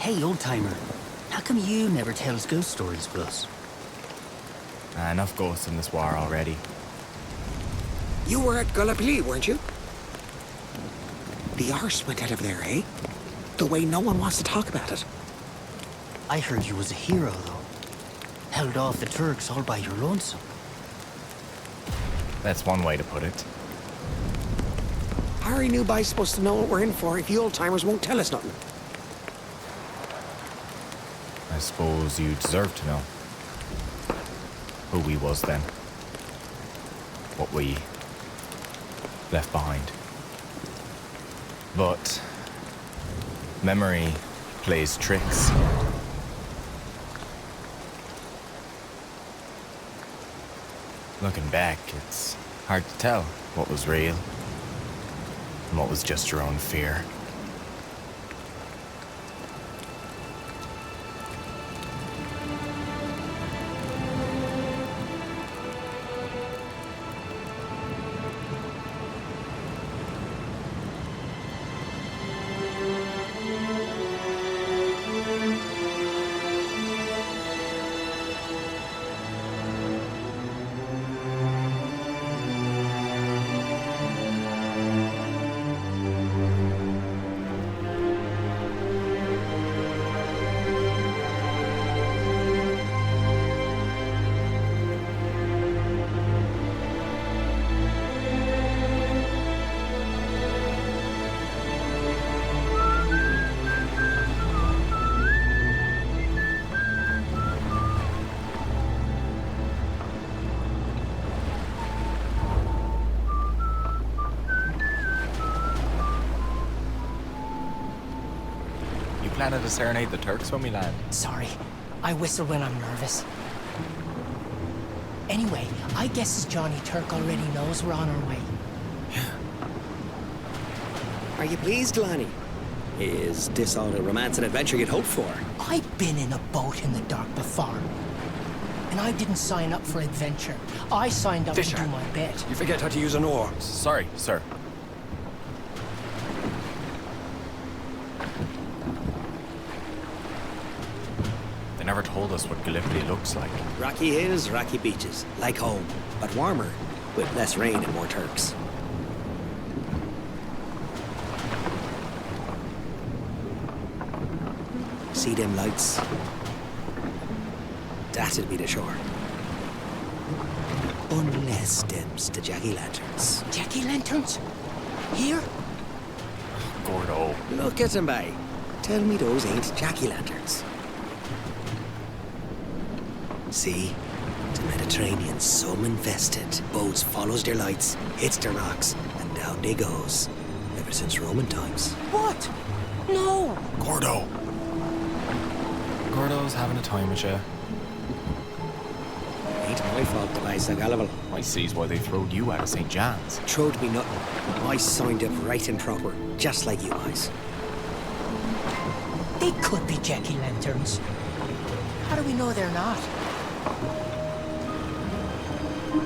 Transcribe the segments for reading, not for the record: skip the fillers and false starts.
Hey, old-timer. How come you never tells ghost stories with us? Enough ghosts in this war already. You were at Gallipoli, weren't you? The arse went out of there, eh? The way no one wants to talk about it. I heard you was a hero, though. Held off the Turks all by your lonesome. That's one way to put it. Harry Newby's supposed to know what we're in for if you old-timers won't tell us nothing. I suppose you deserve to know who we was then. What we left behind. But memory plays tricks. Looking back, it's hard to tell what was real and what was just your own fear. Planning to serenade the Turks when we land? Sorry, I whistle when I'm nervous. Anyway, I guess as Johnny Turk already knows we're on our way. Are you pleased, Lanny? Is this all the romance and adventure you'd hoped for? I've been in a boat in the dark before. And I didn't sign up for adventure. I signed up Fisher, to do my bit. you forget how to use an oar. Sorry, sir. They never told us what Gallipoli looks like. Rocky hills, rocky beaches. Like home, but warmer, with less rain and more Turks. See them lights? That'd be the shore. Unless them's the jack-o'-lanterns. Jack-o'-lanterns? Here? Gordo. Look at them, by. Tell me those ain't jack-o'-lanterns. See? The Mediterranean's some infested. Boats follows their lights, hits the rocks, and down they goes. Ever since Roman times. What? No! Gordo. Gordo's having a time with you. Ain't my fault the guys are gullible. I sees why they throwed you out of St. John's. Throwed me nothing. I signed up right and proper, just like you guys. They could be jack-o'-lanterns. How do we know they're not?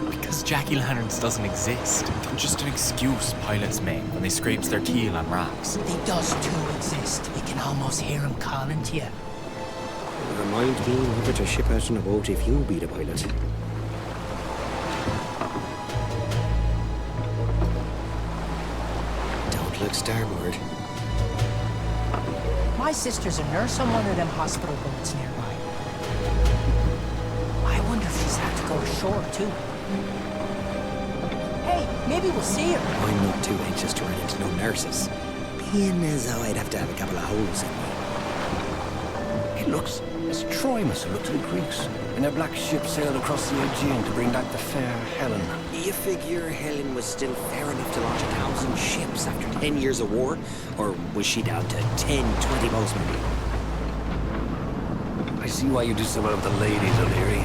Because jack-o'-lanterns doesn't exist. They're just an excuse pilots make when they scrapes their keel on rocks. They does too exist. You can almost hear them calling to you. Remind me never to ship out on a boat if you be the pilot. Don't look starboard. My sister's a nurse on one of them hospital boats nearby. I wonder if she's had to go ashore too. Hey, maybe we'll see her. I'm not too anxious to run into no nurses. Being as though I'd have to have a couple of holes in me. It looks as Troy must have looked to the Greeks. And their black ship sailed across the Aegean to bring back the fair Helen. You figure Helen was still fair enough to launch 1,000 ships after 10 years of war? Or was she down to 10, 20 boats maybe? I see why you do so well with the ladies, O'Leary.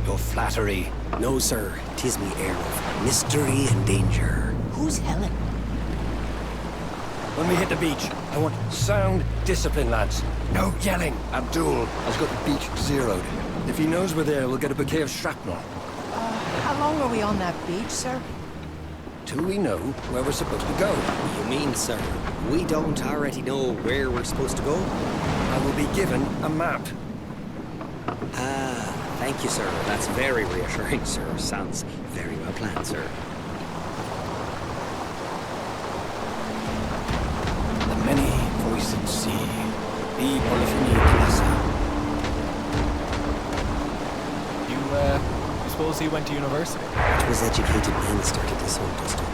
Your flattery. No, sir. 'Tis me air of mystery and danger. Who's Helen? When we hit the beach, I want sound discipline, lads. No yelling. Abdul has got the beach zeroed. If he knows we're there, we'll get a bouquet of shrapnel. How long are we on that beach, sir? till we know where we're supposed to go. You mean, sir, we don't already know where we're supposed to go? I will be given a map. Ah, thank you, sir. That's very reassuring, sir. Sounds very well planned, sir. The many-voiced sea, the polyphony plaza. You suppose he went to university? It was educated men started this whole dust-up.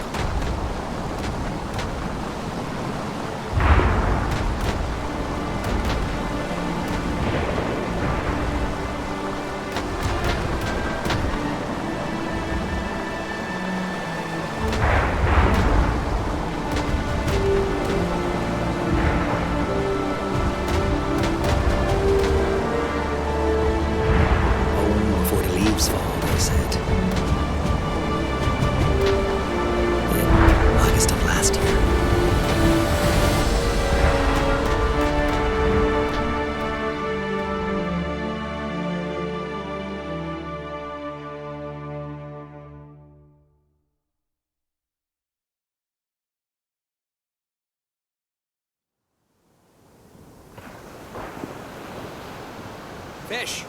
Fish!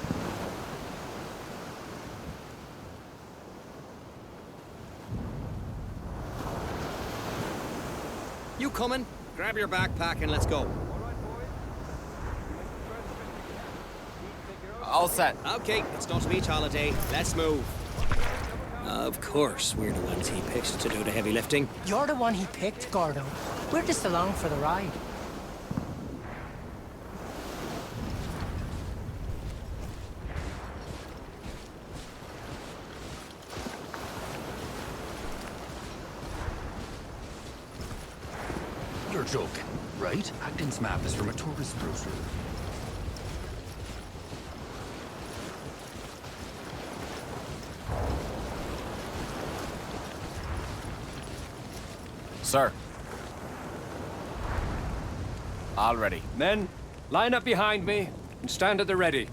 You coming? Grab your backpack and let's go. All set. Okay, it's not a beach holiday. Let's move. Of course, we're the ones he picked to do the heavy lifting. You're the one he picked, Gordo. We're just along for the ride. You're joking, right? Acton's map is from a tourist brochure. Sir. All ready. Men, line up behind me and stand at the ready.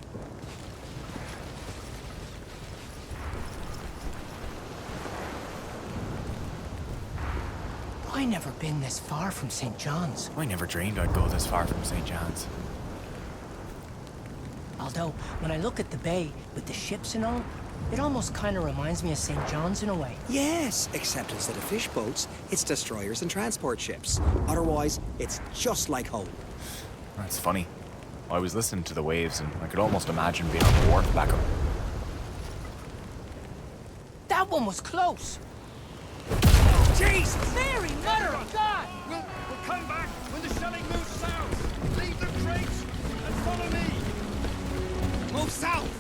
I never been this far from St. John's. I never dreamed I'd go this far from St. John's. Although, when I look at the bay, with the ships and all, it almost kind of reminds me of St. John's in a way. Yes, except instead of fish boats, it's destroyers and transport ships. Otherwise, it's just like home. That's funny. I was listening to the waves and I could almost imagine being on the wharf back up. That one was close! Jesus! Mary, mother of God! We'll come back when the shelling moves south. Leave the crates and follow me. Move south!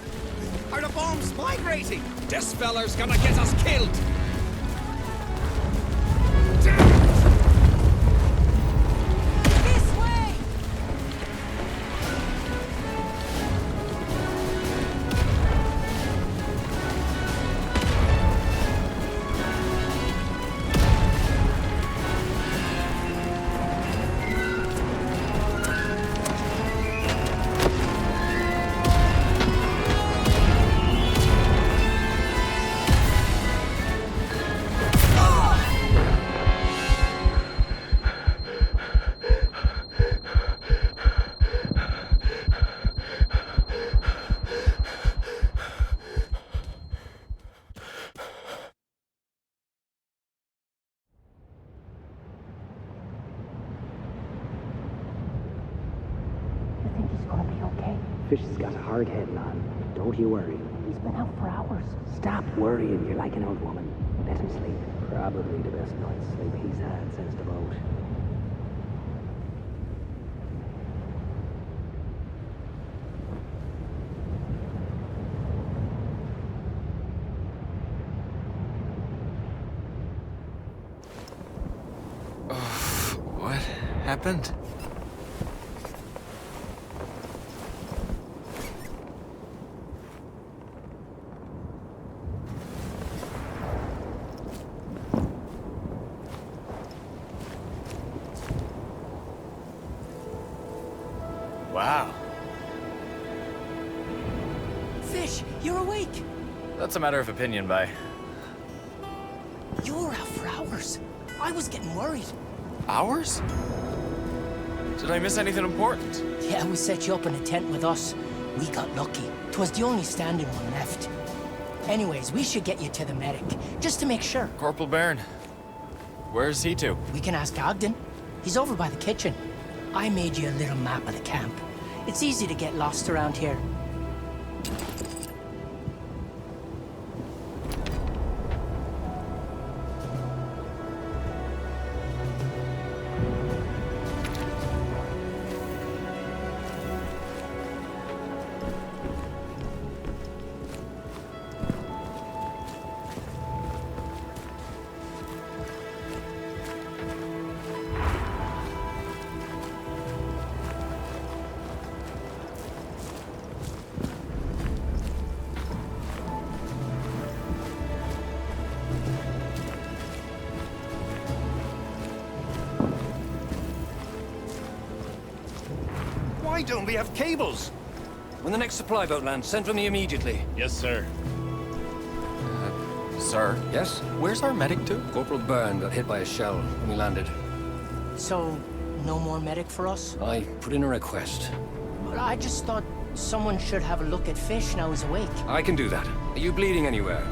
Are the bombs migrating? This feller's gonna get us killed! This way! Fish has got a hard head, man. Don't you worry. He's been out for hours. Stop worrying. You're like an old woman. Let him sleep. Probably the best night's sleep he's had since the boat. What happened? Wow. Fish, you're awake! That's a matter of opinion, bye. You were out for hours. I was getting worried. Ours? Did I miss anything important? Yeah, we set you up in a tent with us. We got lucky. 'Twas the only standing one left. Anyways, we should get you to the medic, just to make sure. Corporal Byrne. Where's he to? We can ask Ogden. He's over by the kitchen. I made you a little map of the camp. It's easy to get lost around here. Why don't we have cables? When the next supply boat lands, send for me immediately. Yes, sir. Sir? Yes? Where's our medic to? Corporal Byrne got hit by a shell when we landed. So, no more medic for us? I put in a request. Well, I just thought someone should have a look at Fish now he's awake. I can do that. Are you bleeding anywhere?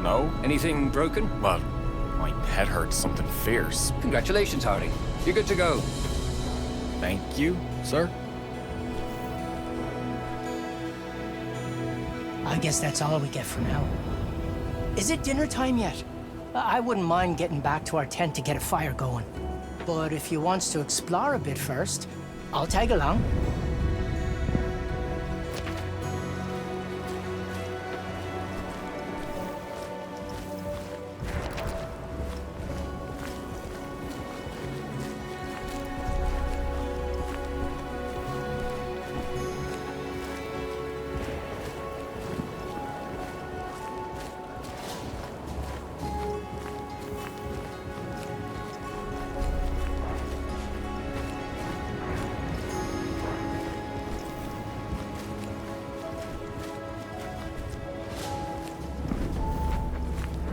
No. Anything broken? Well, my head hurts something fierce. Congratulations, Hardy. You're good to go. Thank you, sir. I guess that's all we get for now. Is it dinner time yet? I wouldn't mind getting back to our tent to get a fire going. But if you wants to explore a bit first, I'll tag along.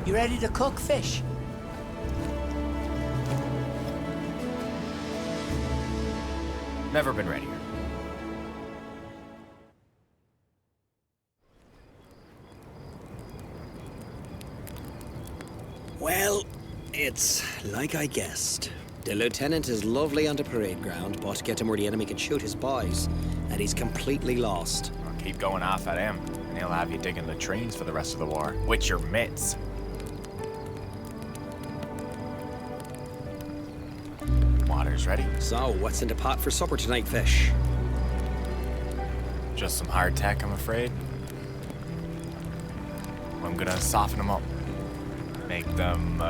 You ready to cook, Fish? Never been readier. Well, it's like I guessed. The lieutenant is lovely on the parade ground, but get him where the enemy can shoot his boys, and he's completely lost. I'll keep going off at him, and he'll have you digging latrines for the rest of the war. With your mitts. Water's ready. So, what's in the pot for supper tonight, Fish? Just some hardtack, I'm afraid. I'm gonna soften them up. Make them,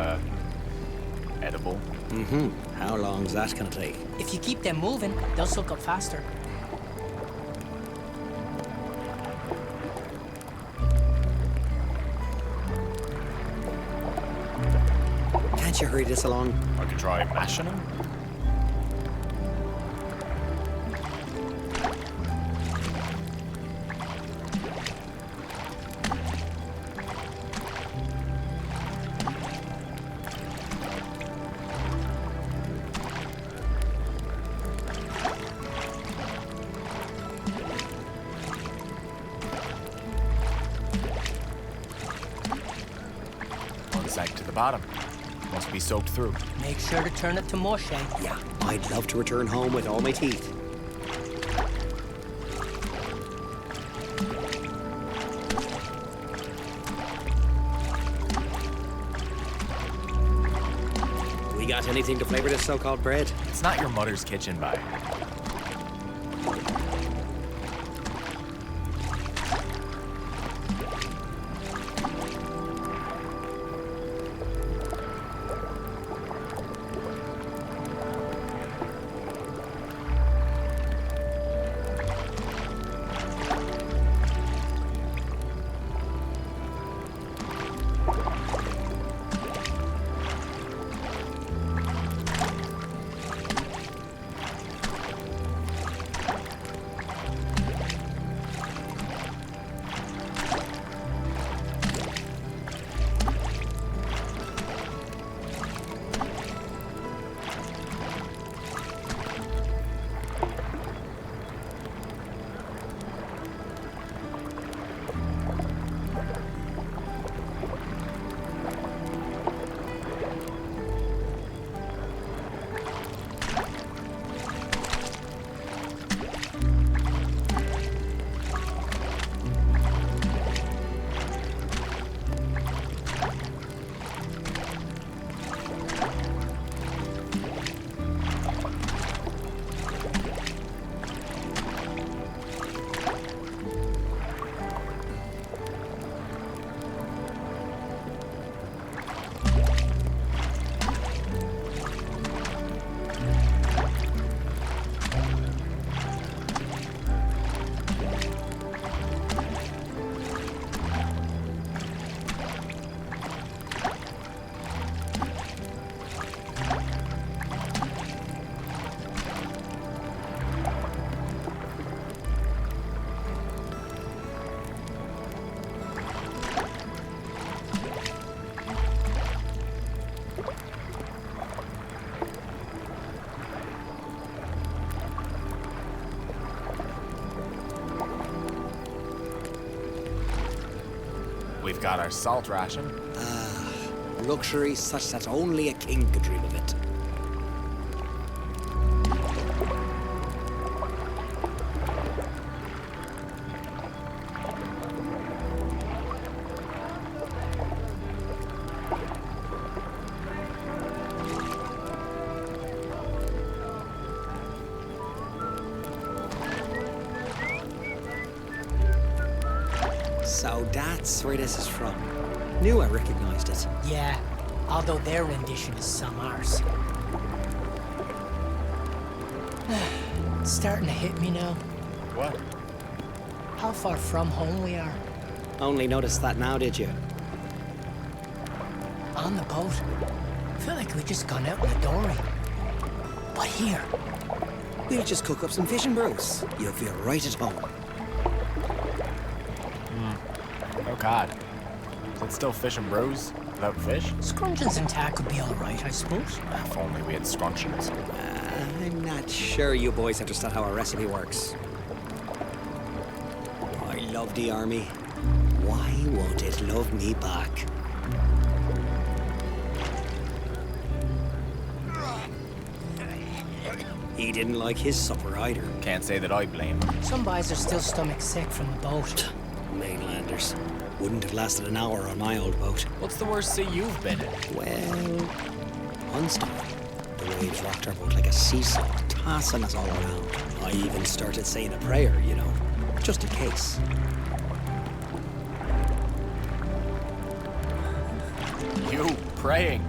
edible. Mm-hmm. How long's that gonna take? If you keep them moving, they'll soak up faster. Can't you hurry this along? I could try mashing them. One side to the bottom. Must be soaked through. Make sure to turn it to mush, eh? Yeah, I'd love to return home with all my teeth. We got anything to flavor this so-called bread? It's not your mother's kitchen, bye. got our salt ration. Luxury such that only a king could dream of it. So that's where this is from. Knew I recognized it. Yeah, although their rendition is some arse. It's starting to hit me now. What? How far from home we are. Only noticed that now, did you? On the boat. Feel like we just gone out in the dory. But here. We'll just cook up some fish and brews. You'll feel right at home. Oh God. Is it still fish and brews without fish? Scruncheons and tack would be all right, I suppose. If only we had scruncheons. I'm not sure you boys understand how a recipe works. I love the army. Why won't it love me back? He didn't like his supper either. Can't say that I blame him. Some boys are still stomach sick from the boat. Mainlanders. Wouldn't have lasted an hour on my old boat. What's the worst sea you've been in? Well, one story. The waves rocked our boat like a seesaw, tossing us all around. I even started saying a prayer, you know, just in case. You praying?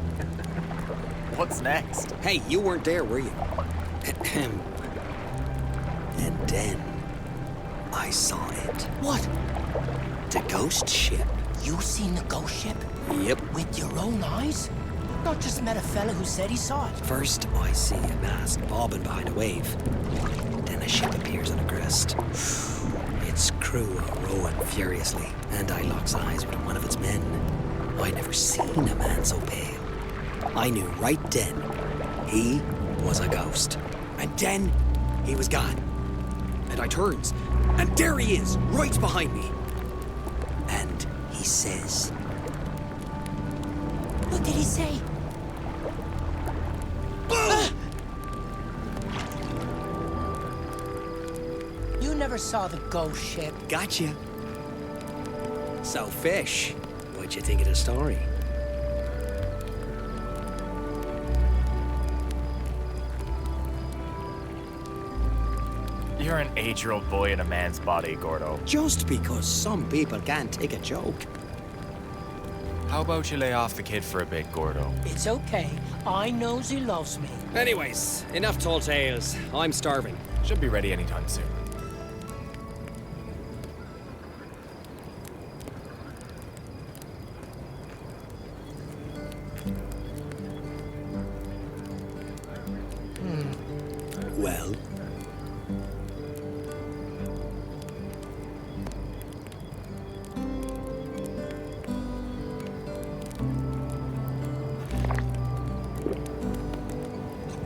What's next? Hey, you weren't there, were you? And then I saw it. What? The ghost ship. You seen the ghost ship? Yep. With your own eyes? Not just met a fella who said he saw it. First, I see a mast bobbing behind a wave. Then a ship appears on a crest. Its crew are rowing furiously, and I locks eyes with one of its men. I'd never seen a man so pale. I knew right then he was a ghost. And then he was gone. And I turns, and there he is, right behind me. And he says, What did he say? You never saw the ghost ship. "Gotcha." So, Fish, what'd you think of the story? You're an 8-year-old boy in a man's body, Gordo. Just because some people can't take a joke. How about you lay off the kid for a bit, Gordo? It's okay. I knows he loves me. Anyways, enough tall tales. I'm starving. Should be ready anytime soon. Well,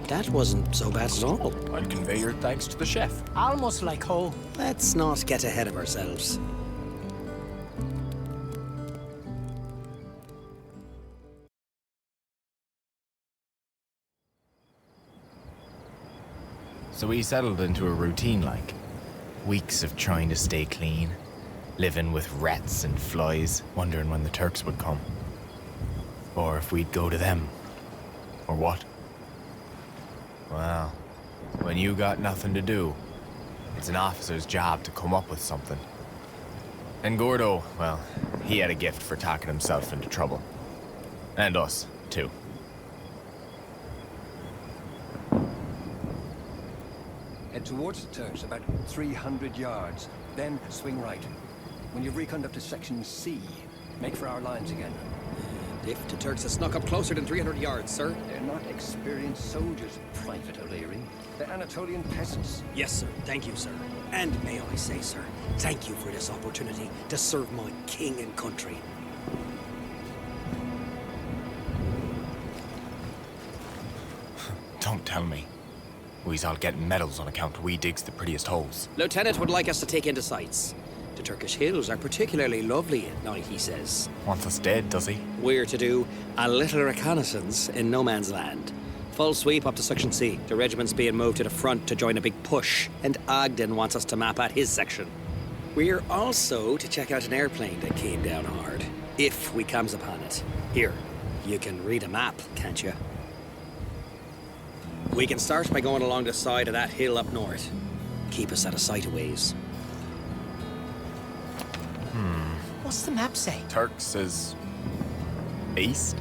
that wasn't so bad at all. I'd convey your thanks to the chef. Almost like home. Let's not get ahead of ourselves. So we settled into a routine like weeks of trying to stay clean, living with rats and flies, wondering when the Turks would come. Or if we'd go to them. Or what? Well, when you got nothing to do, it's an officer's job to come up with something. And Gordo, well, he had a gift for talking himself into trouble. And us, too. Head towards the Turks about 300 yards, then swing right. When you've reckoned up to section C, make for our lines again. And if the Turks have snuck up closer than 300 yards, sir? They're not experienced soldiers, Private O'Leary. They're Anatolian peasants. Yes, sir. Thank you, sir. And may I say, sir, thank you for this opportunity to serve my king and country. Don't tell me. We's all getting medals on account we digs the prettiest holes. Lieutenant would like us to take in the sights. The Turkish hills are particularly lovely at night, he says. Wants us dead, does he? We're to do a little reconnaissance in no man's land. Full sweep up to Section C. The regiment's being moved to the front to join a big push, and Ogden wants us to map out his section. We're also to check out an airplane that came down hard, if we comes upon it. Here, you can read a map, can't you? We can start by going along the side of that hill up north. Keep us out of sight of ways. What's the map say? Turks is east?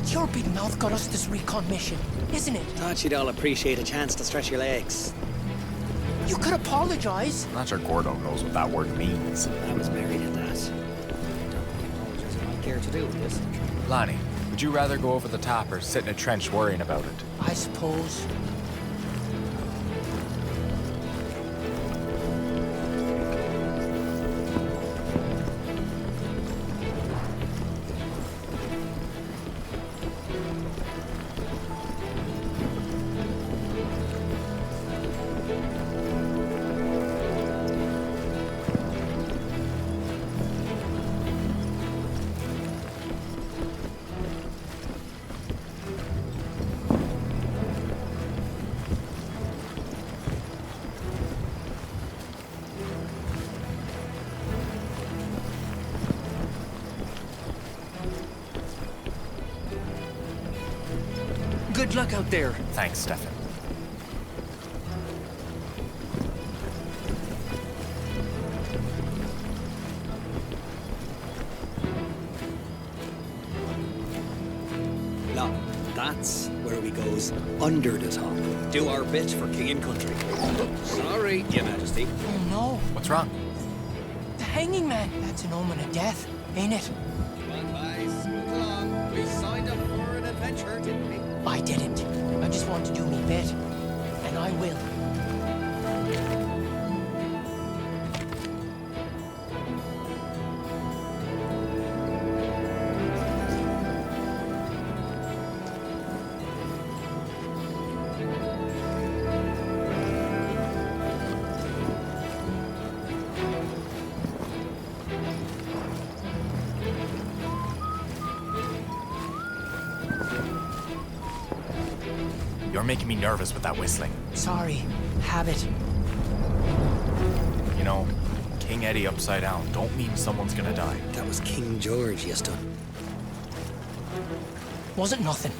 Your big mouth got us this recon mission, isn't it? Thought you'd all appreciate a chance to stretch your legs. You could apologize. I'm not sure Gordo knows what that word means. I was buried in that. Don't think I might care to do with this. Lonnie, would you rather go over the top or sit in a trench worrying about it? I suppose. Good luck out there. Thanks, Stefan. Now, that's where we goes under the top. Do our bit for king and country. Sorry, Your Majesty. Oh no, What's wrong? the hanging man. That's an omen of death, ain't it? Come on, guys, move along. We signed up for an adventure, didn't we? I didn't. I just want to do me bit. And I will. You're making me nervous with that whistling. Sorry. Habit. You know, King Eddie upside down don't mean someone's gonna die. That was King George, yes, done. Wasn't nothing.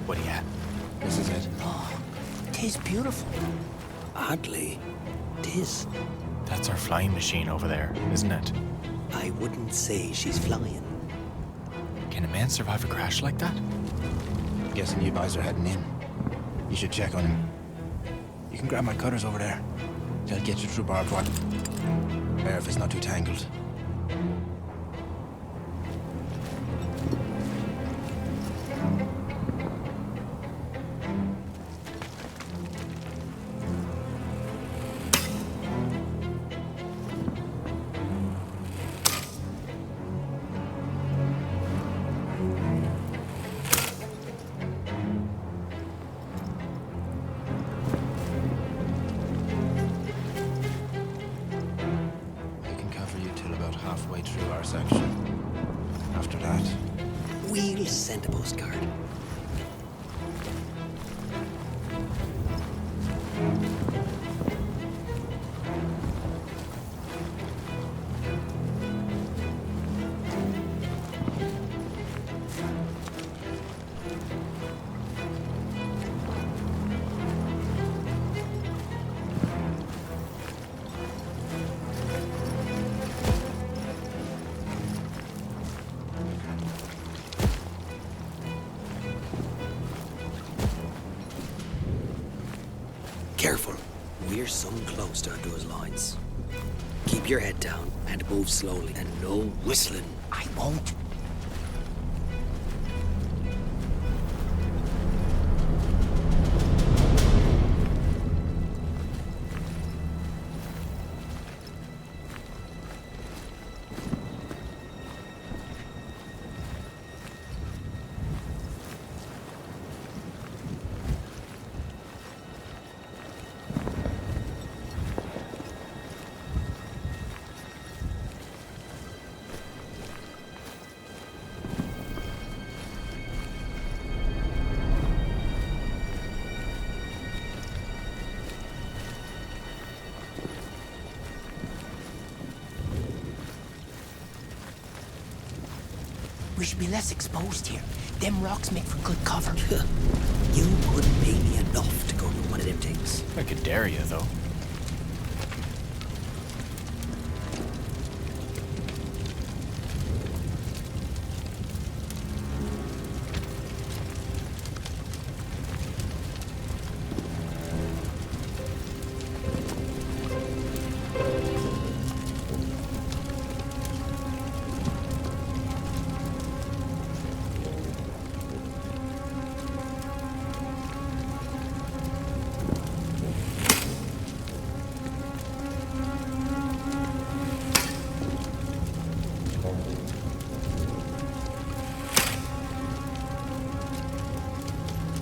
What do you have? This is it. Tis beautiful. Oddly, 'tis. That's our flying machine over there, isn't it? I wouldn't say she's flying. Can a man survive a crash like that? Guessing you guys are heading in. You should check on him. You can grab my cutters over there. They'll get you through barbed wire. Bear if it's not too tangled. Halfway through our section. After that, We'll send a postcard. Careful. We're some close to Abdul's lines. Keep your head down and move slowly, and no whistling. I won't. We should be less exposed here. Them rocks make for good cover. You couldn't pay me enough to go with one of them things. I could dare you, though.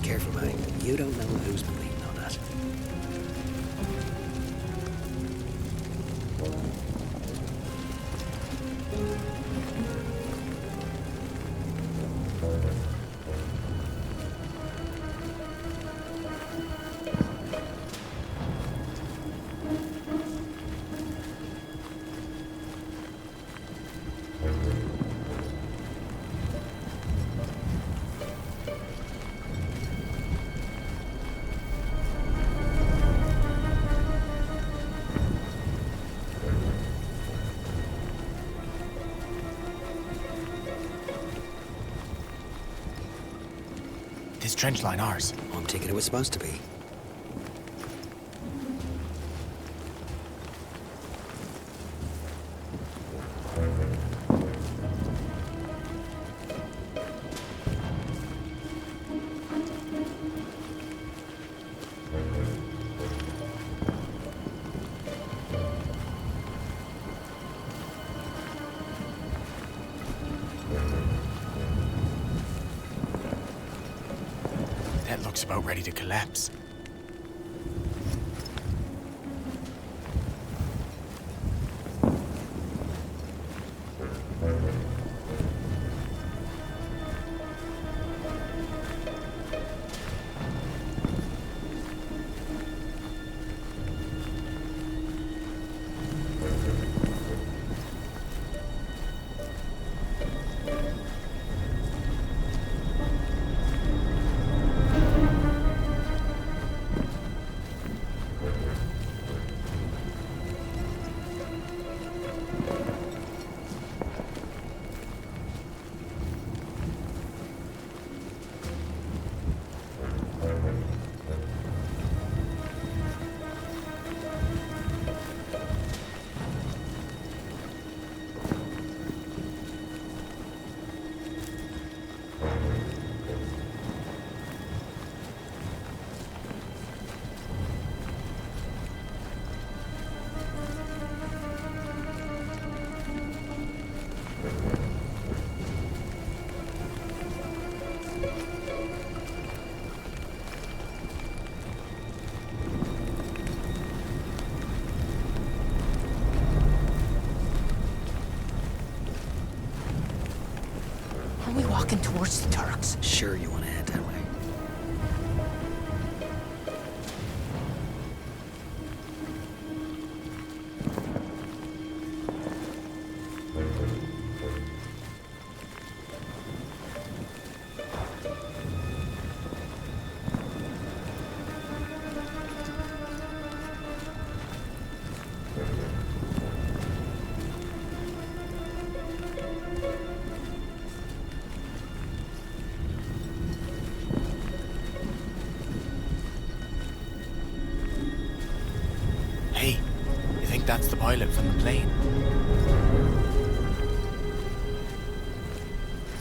Careful, mate. You don't know who's been bleeding on that. This trench line ours. I'm thinking it was supposed to be. That looks about ready to collapse. Are we walking towards the Turks? Sure you want to head that way. pilot from the plane.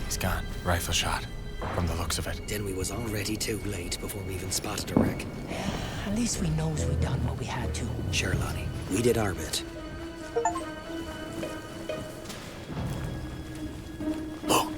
He's gone. Rifle shot, from the looks of it. Then we was already too late before we even spotted the wreck. At least we knows we done what we had to. Sure, Lonnie. We did our bit. Look!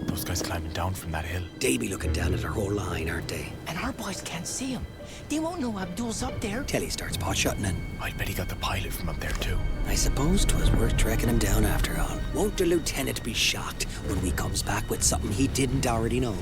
Those guys climbing down from that hill. They be looking down at our whole line, aren't they? And our boys can't see him. They won't know Abdul's up there. Till he starts pot-shotting in. I'd bet he got the pilot from up there too. I suppose 'twas worth tracking him down after all. Won't the lieutenant be shocked when we comes back with something he didn't already know?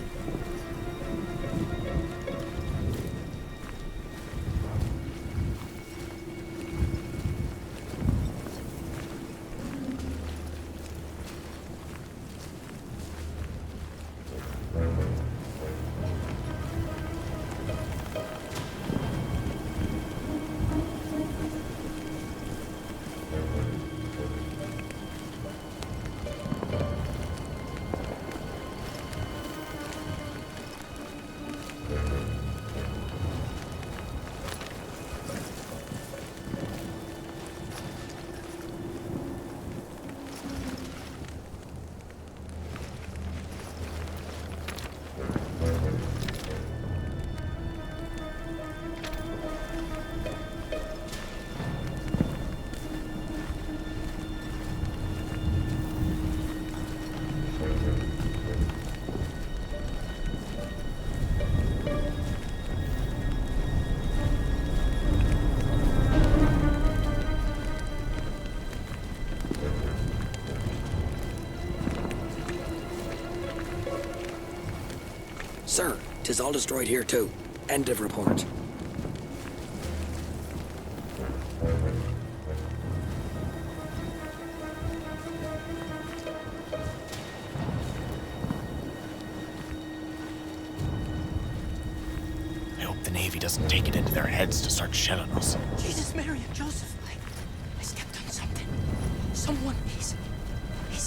Sir, 'tis all destroyed here too. End of report. I hope the Navy doesn't take it into their heads to start shelling us. Jesus, Mary and Joseph. I stepped on something. Someone, he's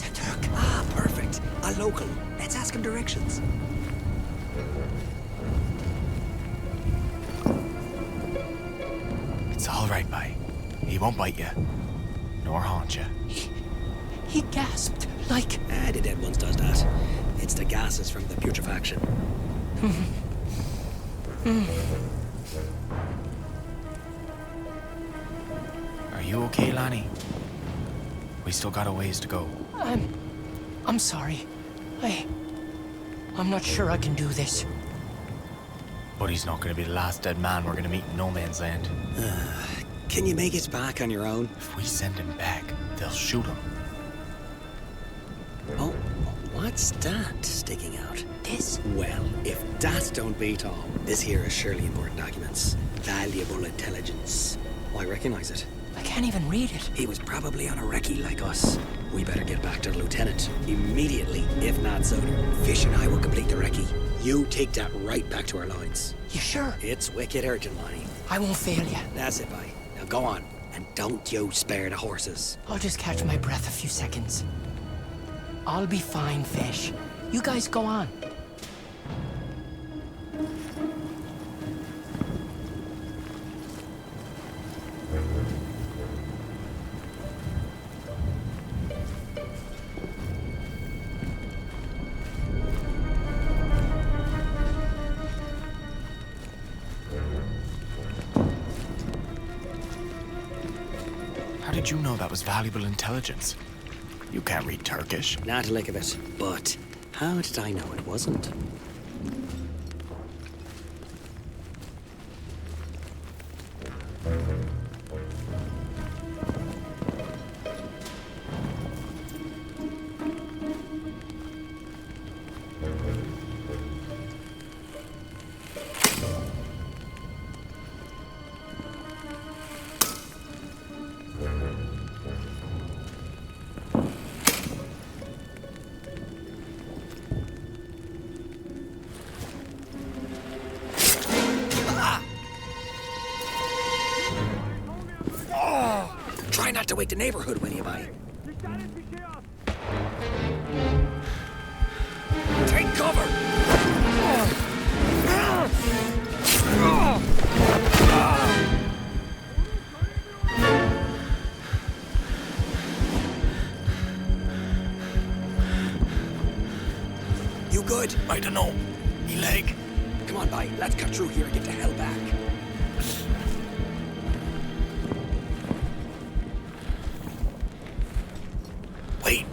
a Turk. Ah, perfect. A local. Let's ask him directions. It's all right, bye. He won't bite you, nor haunt you. He gasped, like... Ah, the dead ones does that. It's the gases from the putrefaction. Are you okay, Lanny? We still got a ways to go. I'm sorry. I'm not sure I can do this. But he's not going to be the last dead man we're going to meet in no man's land. Can you make it back on your own? If we send him back, they'll shoot him. Oh, what's that sticking out? This? Well, if that don't beat all, this here is surely important documents. Valuable intelligence. I recognize it. I can't even read it. He was probably on a recce like us. We better get back to the lieutenant immediately, if not sooner. Fish and I will complete the recce. You take that right back to our lines. You sure? It's wicked urgent, Lonnie. I won't fail you. That's it, bye. Now go on, and don't you spare the horses. I'll just catch my breath a few seconds. I'll be fine, Fish. You guys go on. How did you know that was valuable intelligence? You can't read Turkish. Not a lick of it, but how did I know it wasn't? Try not to wake the neighborhood when you buy. Take cover! good? I don't know. Me leg. Come on, bye. Let's cut through here and get the hell back. Wait.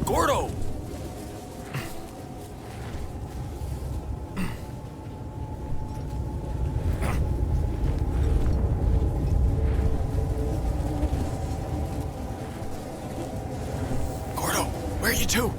Gordo! Gordo, where are you to?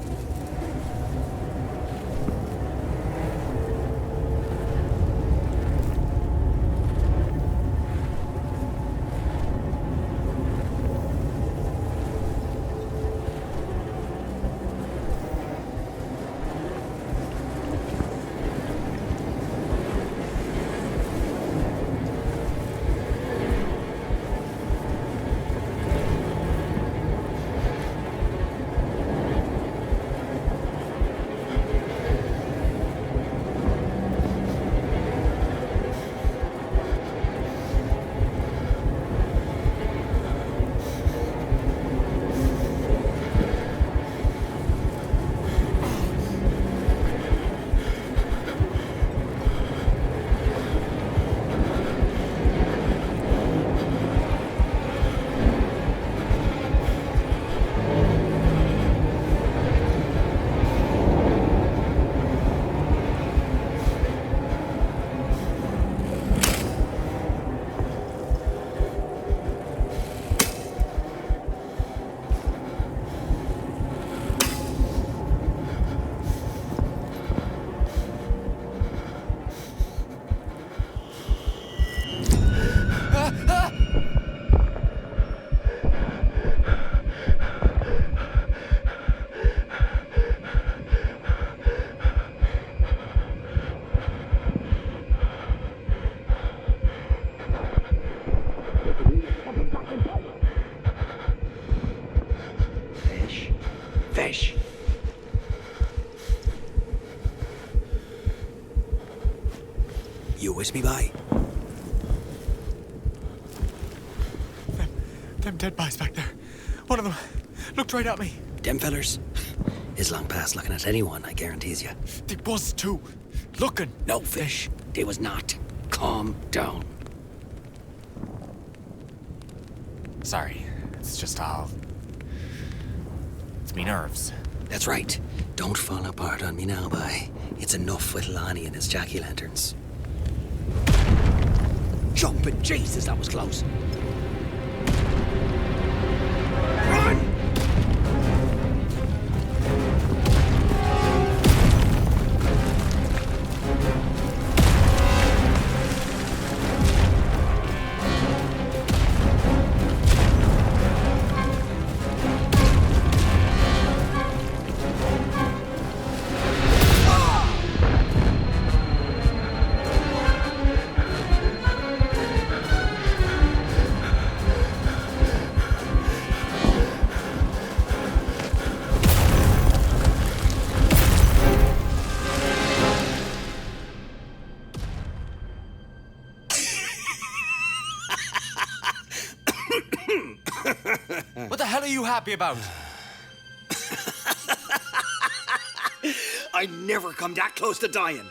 Fish. You with me, bye? Them dead boys back there. One of them looked right at me. Them fellers? Is long past looking at anyone, I guarantees you. They was too. Looking. No, Fish. They was not. Calm down. Sorry. It's just all... It's me nerves. That's right. Don't fall apart on me now, bye. It's enough with Lonnie and his jack-o'-lanterns. Jumping Jesus, that was close. Run! What the hell are you happy about? I never come that close to dying.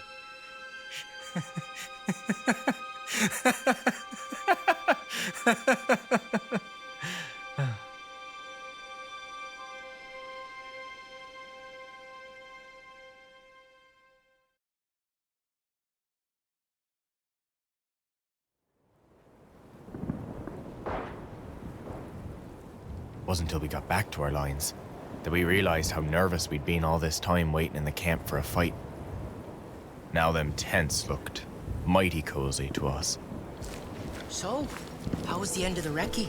Wasn't until we got back to our lines that we realized how nervous we'd been all this time waiting in the camp for a fight. Now them tents looked mighty cozy to us. So, how was the end of the recce?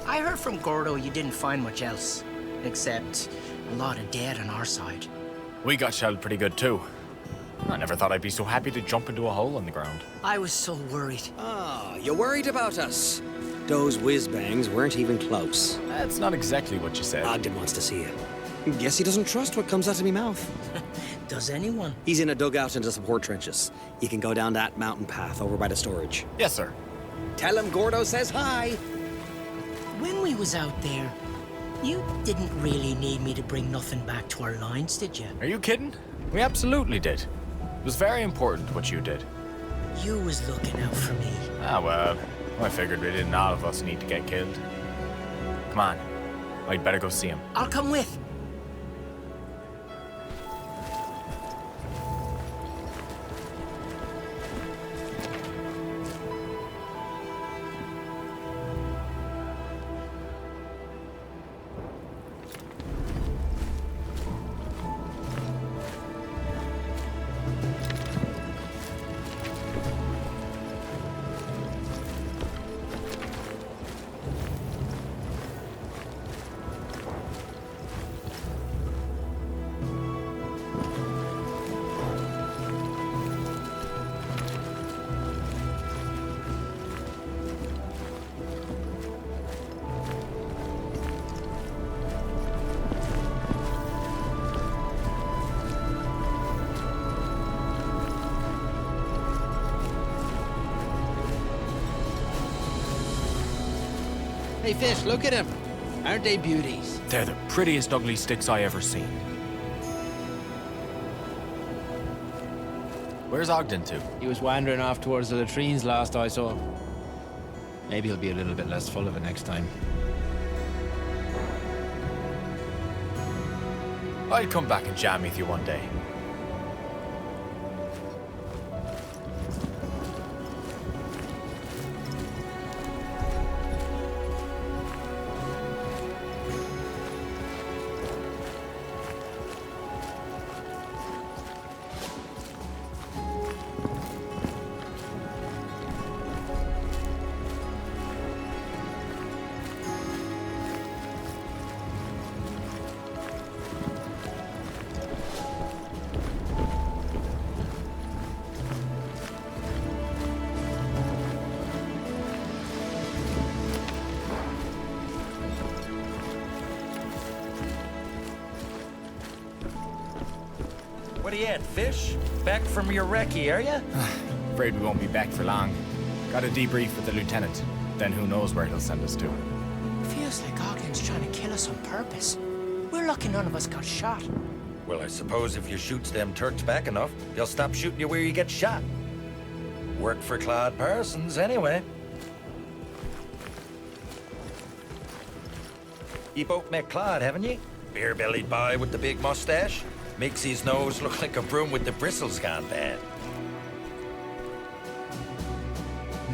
I heard from Gordo you didn't find much else, except a lot of dead on our side. We got shelled pretty good too. I never thought I'd be so happy to jump into a hole in the ground. I was so worried. Ah, you worried about us? Those whiz-bangs weren't even close. That's not exactly what you said. Ogden wants to see you. Guess he doesn't trust what comes out of me mouth. Does anyone? He's in a dugout in the support trenches. You can go down that mountain path over by the storage. Yes, sir. Tell him Gordo says hi. When we was out there, you didn't really need me to bring nothing back to our lines, did you? Are you kidding? We absolutely did. It was very important what you did. You was looking out for me. Ah, well, I figured we didn't all of us need to get killed. Come on. I'd better go see him. I'll come with. Hey, Fish, look at them. Aren't they beauties? They're the prettiest ugly sticks I ever seen. Where's Ogden to? He was wandering off towards the latrines last I saw. Maybe he'll be a little bit less full of it next time. I'll come back and jam with you one day. What are you at, Fish? Back from your recce, are you? Afraid we won't be back for long. Got a debrief with the lieutenant. Then who knows where he'll send us to. Feels like Ogden's trying to kill us on purpose. We're lucky none of us got shot. Well, I suppose if you shoots them Turks back enough, they'll stop shooting you where you get shot. Worked for Claude Parsons, anyway. You both met Claude, haven't you? Beer-bellied boy with the big mustache. Makes his nose look like a broom with the bristles gone bad.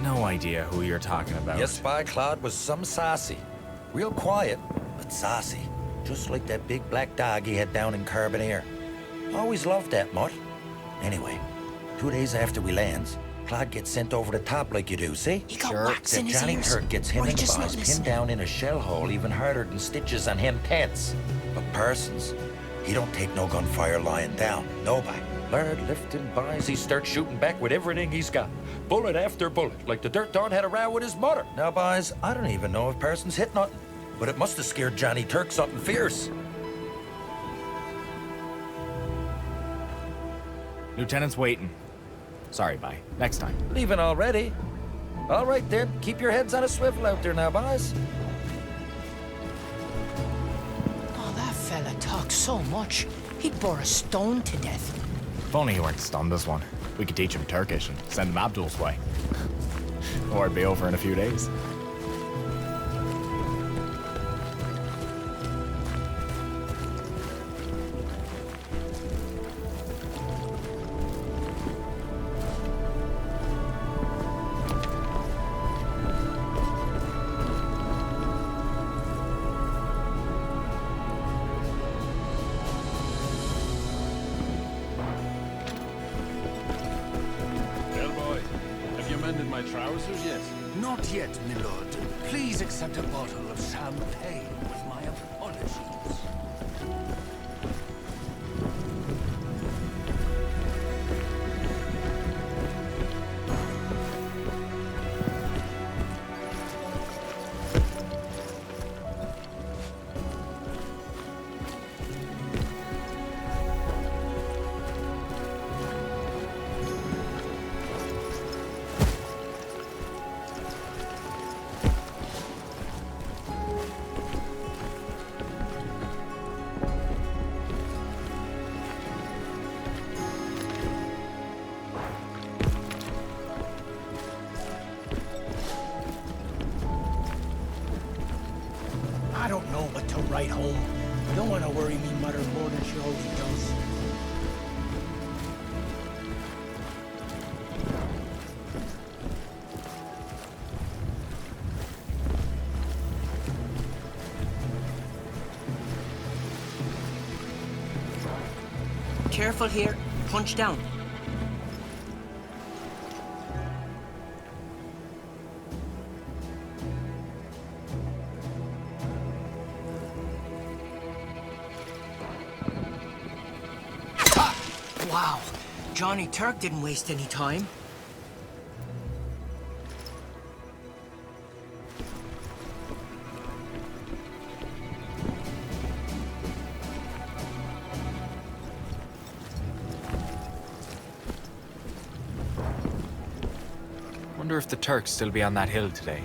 No idea who you're talking about. Yes, by Claude was some saucy. Real quiet, but saucy. Just like that big black dog he had down in Carbonear. Always loved that mutt. Anyway, 2 days after we lands, Claude gets sent over the top like you do, see? He got wax in That his Johnny ears. Turk gets him Or he and the just not boys pinned listening. down in a shell hole even harder than stitches on him tents. But Parsons, he don't take no gunfire lying down. Nobody. Lord lifting boys, he starts shooting back with everything he's got. Bullet after bullet, like the dirt don had a row with his mother. Now, boys, I don't even know if Parsons hit nothing, but it must have scared Johnny Turk something fierce. Lieutenant's waiting. Sorry, bye. Next time. Leaving already? All right, then. Keep your heads on a swivel out there now, boys. Oh, that fella talks so much. He'd bore a stone to death. If only he weren't stunned as one. We could teach him Turkish and send him Abdul's way. Or it'd be over in a few days. Bellboy, have you mended my trousers yet? Not yet, my lord. Please accept a bottle of champagne with my apologies. I don't know what to write home. I don't want to worry me mother more than she already does. Careful here. Punch down. Wow. Johnny Turk didn't waste any time. Wonder if the Turks still be on that hill today.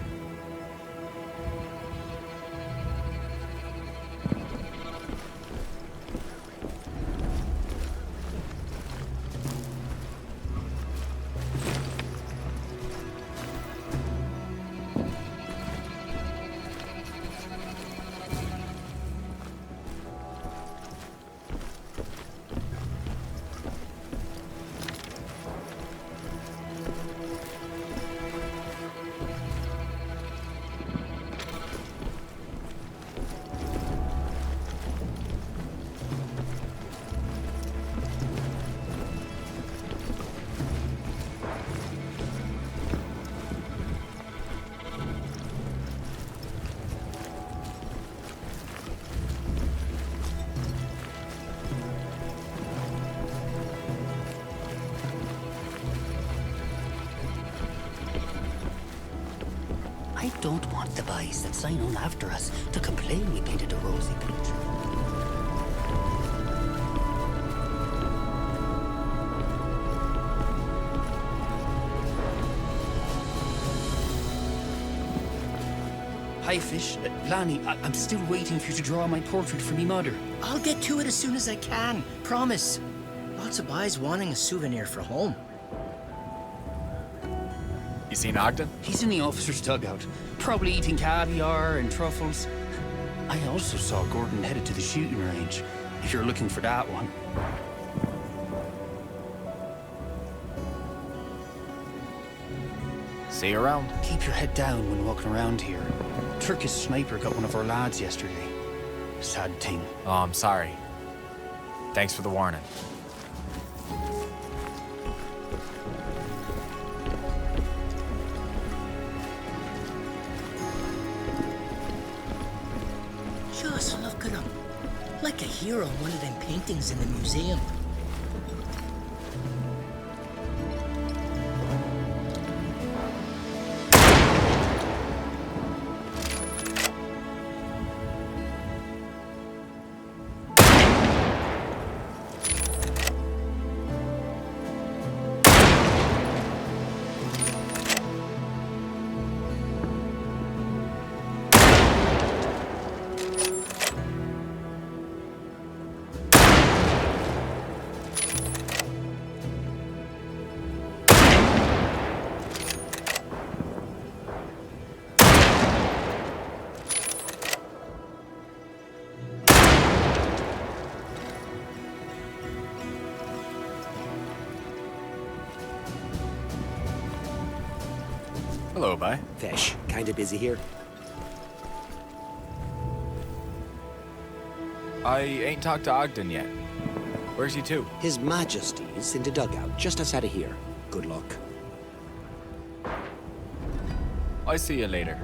I don't want the boys that sign on after us to complain we painted a rosy picture. Hi, Fish. Lanny, I'm still waiting for you to draw my portrait for me mother. I'll get to it as soon as I can. Promise. Lots of boys wanting a souvenir for home. You seen Ogden? He's in the officer's dugout, probably eating caviar and truffles. I also saw Gordon headed to the shooting range, if you're looking for that one. See you around. Keep your head down when walking around here. Turkish sniper got one of our lads yesterday. Sad thing. Oh, I'm sorry. Thanks for the warning. Just look at him. Like a hero in one of them paintings in the museum. Hello, bye. Fish, kinda busy here. I ain't talked to Ogden yet. Where's he to? His Majesty's in the dugout, just outside of here. Good luck. I see you later.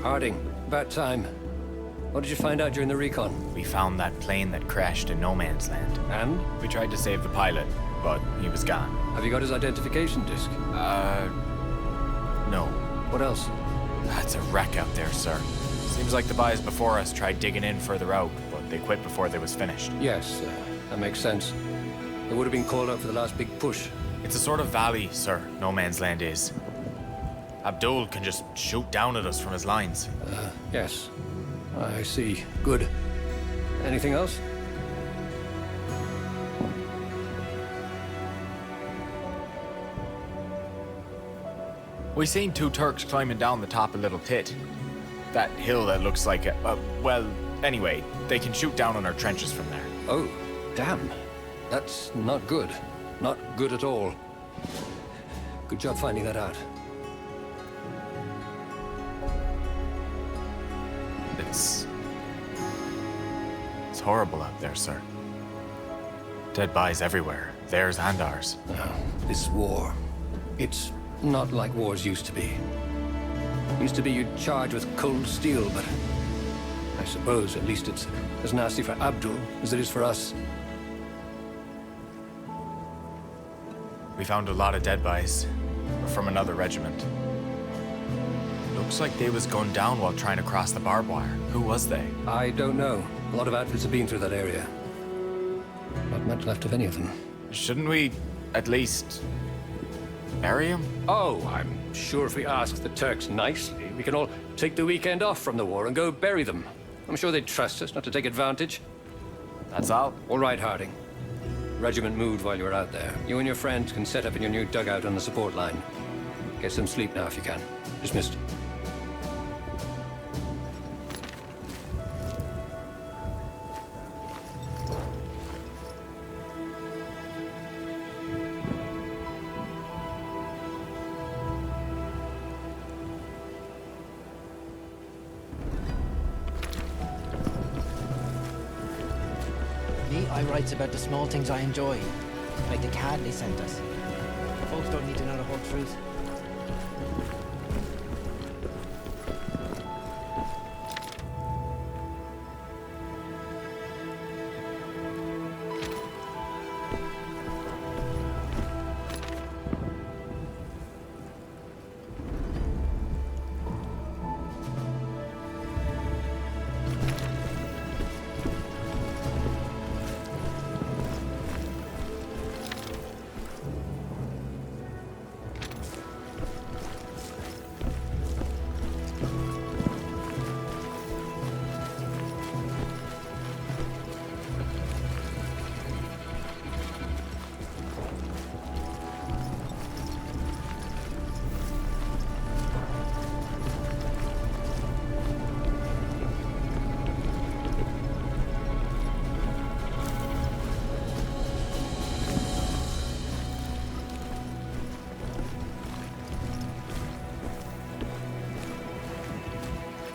Harding, about time. What did you find out during the recon? We found that plane that crashed in no man's land. And? We tried to save the pilot, but he was gone. Have you got his identification disc? No. What else? That's a wreck out there, sir. Seems like the boys before us tried digging in further out, but they quit before they was finished. Yes, that makes sense. They would have been called out for the last big push. It's a sort of valley, sir, no man's land is. Abdul can just shoot down at us from his lines. Yes. I see. Good. Anything else? We seen 2 Turks climbing down the top of Little Tit. That hill that looks like a... well, anyway, they can shoot down on our trenches from there. Oh, damn. That's not good. Not good at all. Good job finding that out. It's horrible out there, sir. Dead bodies everywhere, theirs and ours. This war, it's not like wars used to be. Used to be you'd charge with cold steel, but I suppose at least it's as nasty for Abdul as it is for us. We found a lot of dead bodies from another regiment. Looks like they was gunned down while trying to cross the barbed wire. Who was they? I don't know. A lot of outfits have been through that area. Not much left of any of them. Shouldn't we at least bury them? Oh, I'm sure if we ask the Turks nicely, we can all take the weekend off from the war and go bury them. I'm sure they'd trust us not to take advantage. That's all. All right, Harding. Regiment moved while you were out there. You and your friends can set up in your new dugout on the support line. Get some sleep now if you can. Dismissed. I writes about the small things I enjoy, like the card they sent us. Folks don't need to know the whole truth.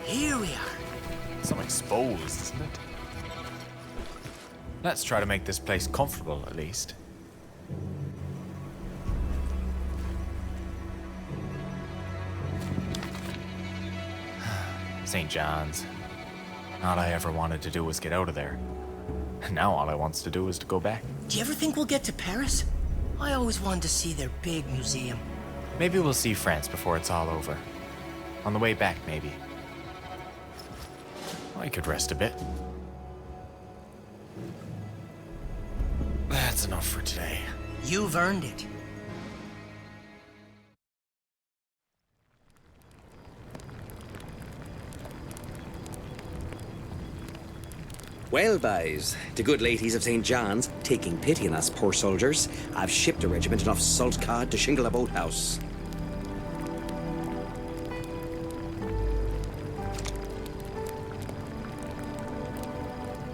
Here we are. Some exposed, isn't it? Let's try to make this place comfortable, at least. St. John's. All I ever wanted to do was get out of there. And now all I wants to do is to go back. Do you ever think we'll get to Paris? I always wanted to see their big museum. Maybe we'll see France before it's all over. On the way back, maybe. I could rest a bit. That's enough for today. You've earned it. Well, boys, the good ladies of St. John's, taking pity on us poor soldiers, I've shipped a regiment enough salt cod to shingle a boathouse.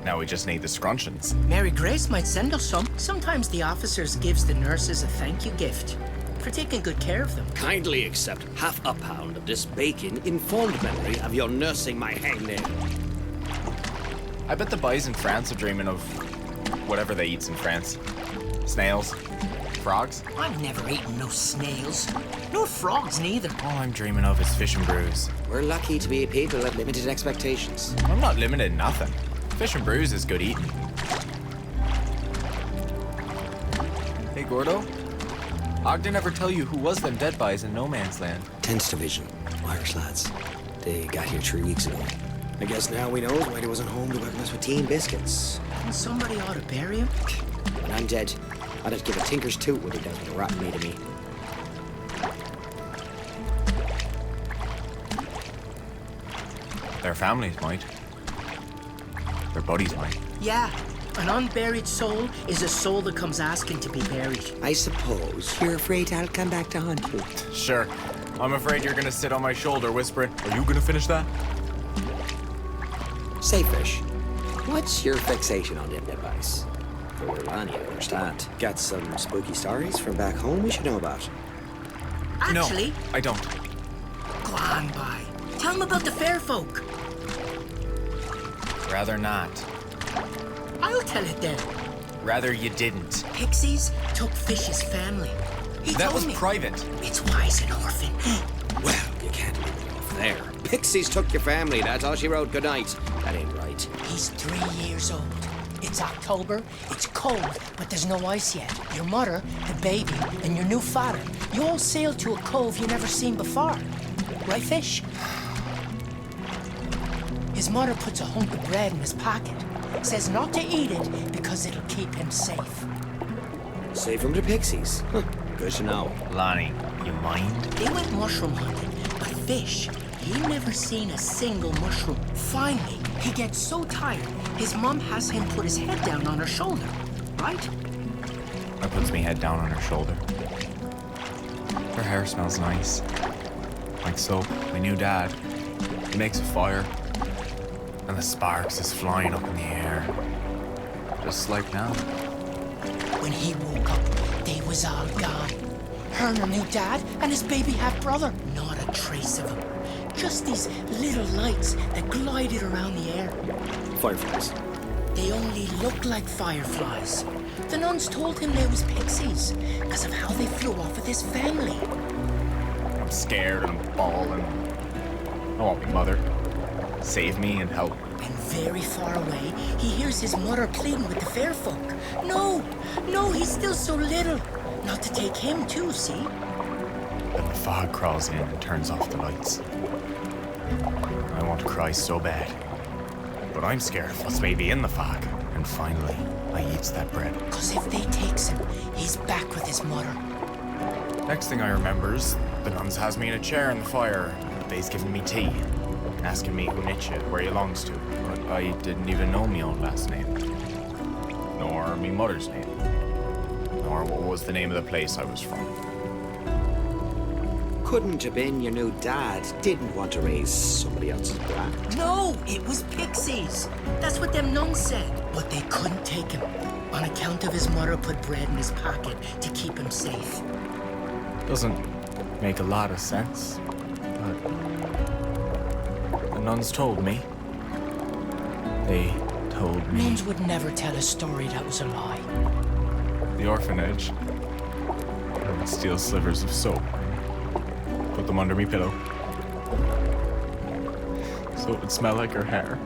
Now we just need the scrunchions. Mary Grace might send us some. Sometimes the officers gives the nurses a thank you gift for taking good care of them. Kindly accept half a pound of this bacon in fond memory of your nursing my hangnail. I bet the boys in France are dreaming of whatever they eat in France. Snails. Frogs? I've never eaten no snails. No frogs neither. All I'm dreaming of is fish and brews. We're lucky to be a people of limited expectations. I'm not limited in nothing. Fish and brews is good eating. Hey, Gordo. Ogden ever tell you who was them dead bys in No Man's Land? 10th Division, Irish lads. They got here 3 weeks ago. I guess now we know why they wasn't home to welcome us with tea and biscuits. And somebody ought to bury him. When I'm dead, I'd have to give a tinker's toot what he does with a rat made of me. Their families might. Their buddies might. Yeah, an unburied soul is a soul that comes asking to be buried. I suppose you're afraid I'll come back to haunt you. Sure. I'm afraid you're gonna sit on my shoulder whispering, "Are you gonna finish that?" Say, Fish, what's your fixation on them dead bodies? For Lonnie, I understand. Got some spooky stories from back home we should know about. Actually, No, I don't. go on by. Tell him about the fair folk. Rather not. I'll tell it then. Rather you didn't. Pixies took Fish's family. He That told was me. private. It's wise an orphan. Well, you can't leave it off there. Pixies took your family, that's all she wrote. Good night. That ain't right. He's 3 years old. It's October, it's cold, but there's no ice yet. Your mother, the baby, and your new father, you all sailed to a cove you never seen before. Right, Fish? His mother puts a hunk of bread in his pocket. Says not to eat it because it'll keep him safe. Save from the Pixies. Huh. Good to know. Lonnie, you mind? They went mushroom hunting, but Fish, he never seen a single mushroom. Finally, he gets so tired, his mom has him put his head down on her shoulder, right? I puts me head down on her shoulder. Her hair smells nice. Like soap. My new dad. He makes a fire. And the sparks is flying up in the air. Just like now. When he woke up, they was all gone. Her and her new dad and his baby half-brother. Not a trace of him. Just these little lights that glided around the air. Fireflies. They only looked like fireflies. The nuns told him they was pixies because of how they flew off with his family. I'm scared and I'm bawling. I want my mother. Save me and help. And very far away, he hears his mother pleading with the fair folk. No, no, he's still so little. Not to take him too, see? Then the fog crawls in and turns off the lights. I want to cry so bad. But I'm scared of what's maybe in the fog. And finally, I eats that bread. Because if they takes him, he's back with his mother. Next thing I remembers, the nuns has me in a chair in the fire. They's giving me tea. Asking me who knit you, where you longs to. But I didn't even know me own last name. Nor me mother's name. Nor what was the name of the place I was from. Couldn't have been your new dad didn't want to raise somebody else's brat. No, it was pixies. That's what them nuns said. But they couldn't take him on account of his mother put bread in his pocket to keep him safe. Doesn't make a lot of sense, but the nuns told me. They told me. Nuns would never tell a story that was a lie. The orphanage. I would steal slivers of soap. Put them under me pillow. So it would smell like her hair.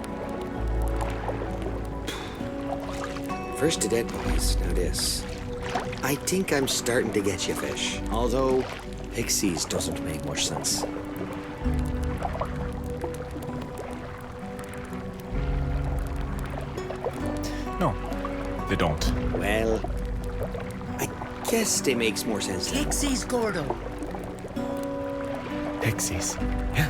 First the dead boys, now this. I think I'm starting to get you, Fish. Although, pixies doesn't make much sense. No, they don't. Well, I guess they makes more sense now. Pixies, Gordo. Pixies. Yeah.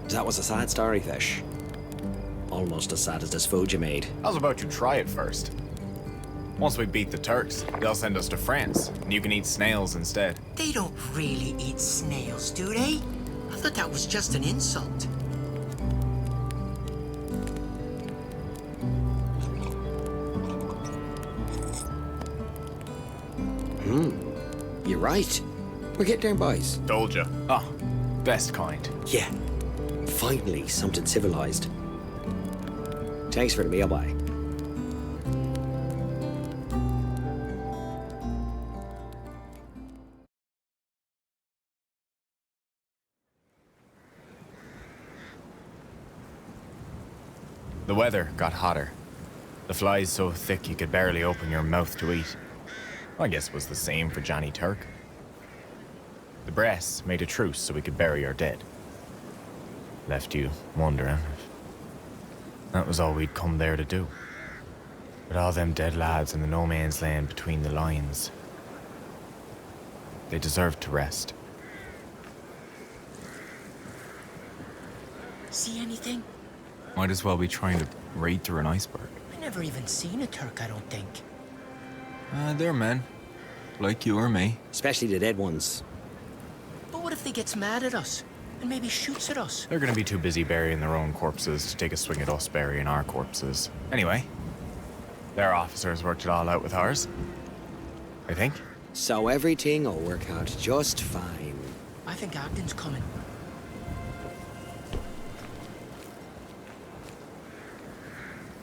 That was a sad story, Fish. Almost as sad as this food you made. How's about you try it first? Once we beat the Turks, they'll send us to France, and you can eat snails instead. They don't really eat snails, do they? I thought that was just an insult. You're right. We're getting there, boys. Told ya. Ah, best kind. Yeah. Finally, something civilized. Thanks for the meal, boy. The weather got hotter. The flies so thick you could barely open your mouth to eat. I guess it was the same for Johnny Turk. The Bress made a truce so we could bury our dead. Left you wondering if that was all we'd come there to do. With all them dead lads in the no man's land between the lines. They deserved to rest. See anything? Might as well be trying to raid through an iceberg. I never even seen a Turk, I don't think. They're men. Like you or me. Especially the dead ones. But what if they gets mad at us? And maybe shoots at us? They're gonna be too busy burying their own corpses to take a swing at us burying our corpses. Anyway, their officers worked it all out with ours. I think. So everything will work out just fine. I think Ogden's coming.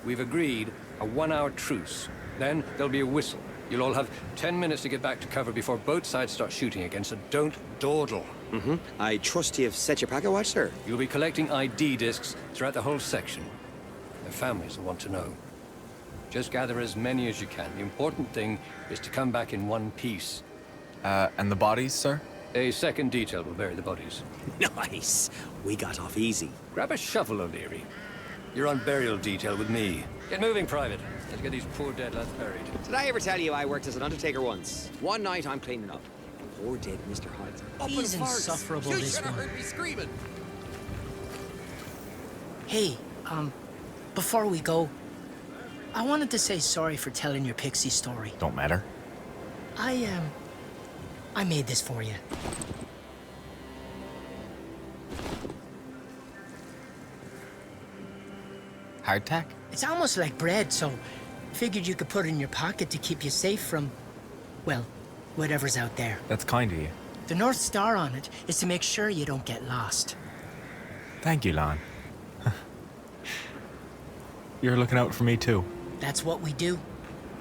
We've agreed a 1-hour truce. Then there'll be a whistle. You'll all have 10 minutes to get back to cover before both sides start shooting again, so don't dawdle. I trust you've set your packet watch, sir. You'll be collecting ID discs throughout the whole section. Their families will want to know. Just gather as many as you can. The important thing is to come back in one piece. And the bodies, sir? A second detail will bury the bodies. Nice. We got off easy. Grab a shovel, O'Leary. You're on burial detail with me. Get moving, Private. Let's get these poor dead lads buried. Did I ever tell you I worked as an undertaker once? One night I'm cleaning up. Poor dead Mr. Hyde. He's insufferable, this one. Heard me screaming. Hey, before we go, I wanted to say sorry for telling your pixie story. Don't matter. I made this for you. Hardtack? It's almost like bread, so figured you could put it in your pocket to keep you safe from, well, whatever's out there. That's kind of you. The North Star on it is to make sure you don't get lost. Thank you, Lon. You're looking out for me too. That's what we do.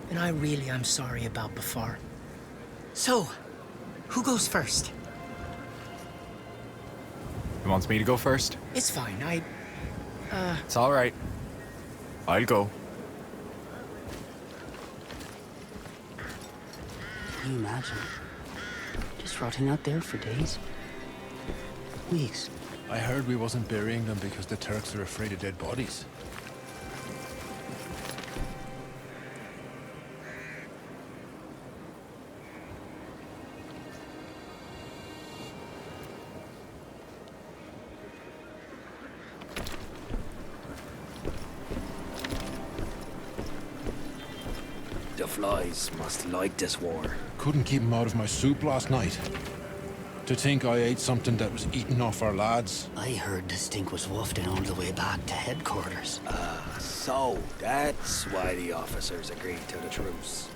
And I really am sorry about before. So, who goes first? He wants me to go first? It's fine, It's all right. I'll go. Can you imagine? Just rotting out there for days. Weeks. I heard we wasn't burying them because the Turks are afraid of dead bodies. The flies must like this war. Couldn't keep them out of my soup last night. To think I ate something that was eating off our lads. I heard the stink was wafting all the way back to headquarters. So that's why the officers agreed to the truce.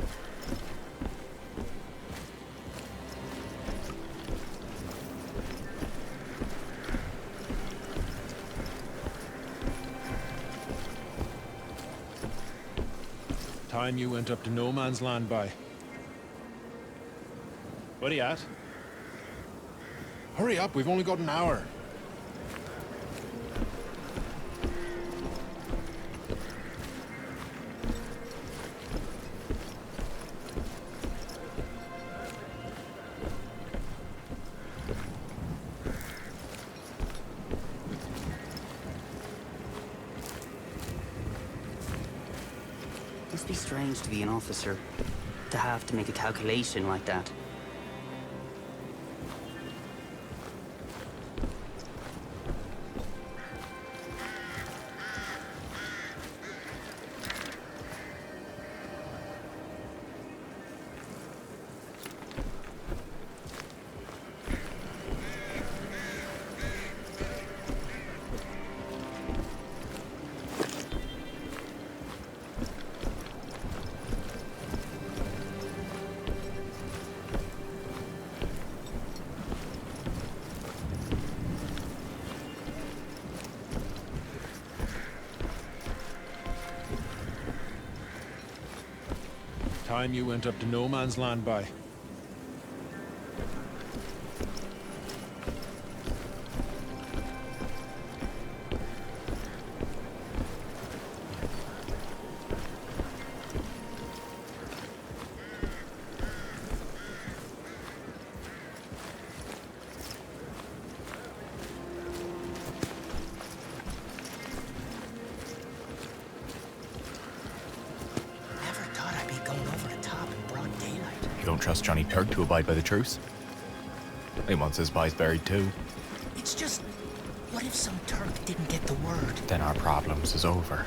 Time you went up to no man's land by. What are you at? Hurry up, we've only got an hour. Must be strange to be an officer. To have to make a calculation like that. Time you went up to no man's land by. Never thought I'd be going over the top in broad daylight. You don't trust Johnny Turk to abide by the truce? He wants his boys buried too. It's just, what if some Turk didn't get the word? Then our problems is over.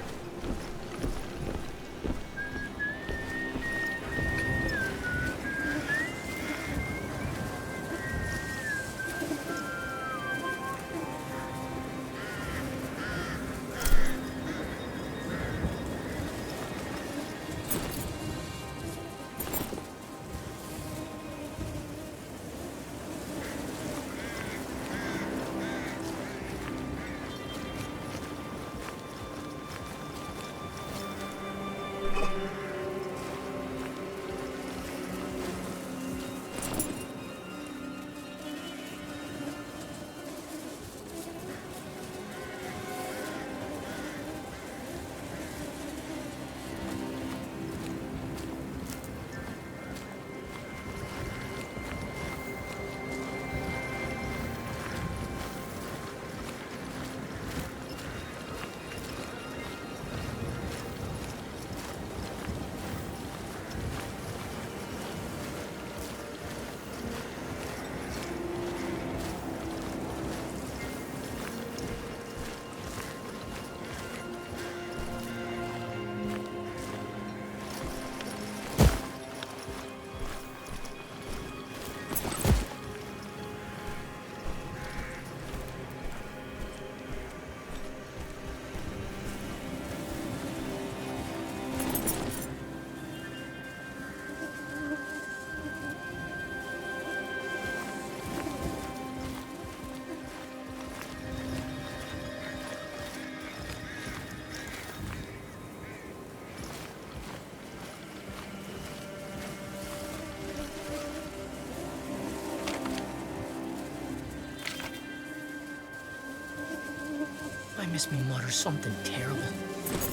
I miss me mother something terrible.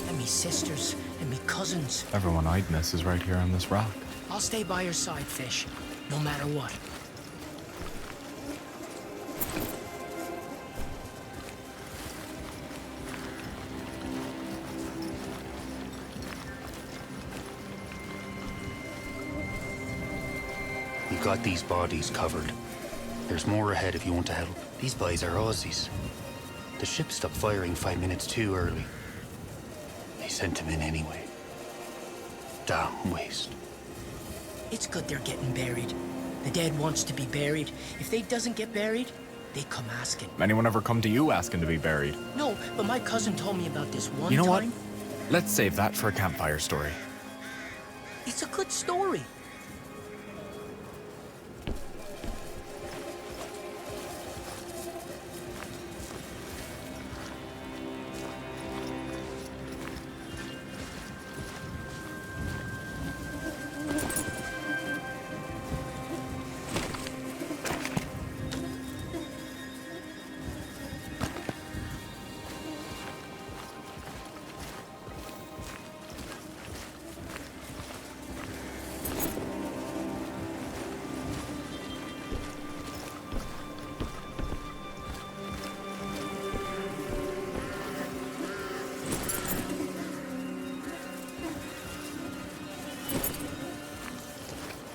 And me sisters, and me cousins. Everyone I'd miss is right here on this rock. I'll stay by your side, Fish, no matter what. We got these bodies covered. There's more ahead if you want to help. These boys are Aussies. The ship stopped firing 5 minutes too early. They sent him in anyway. Damn waste. It's good they're getting buried. The dead wants to be buried. If they doesn't get buried, they come asking. Anyone ever come to you asking to be buried? No, but my cousin told me about this one You know time. what? Let's save that for a campfire story. It's a good story.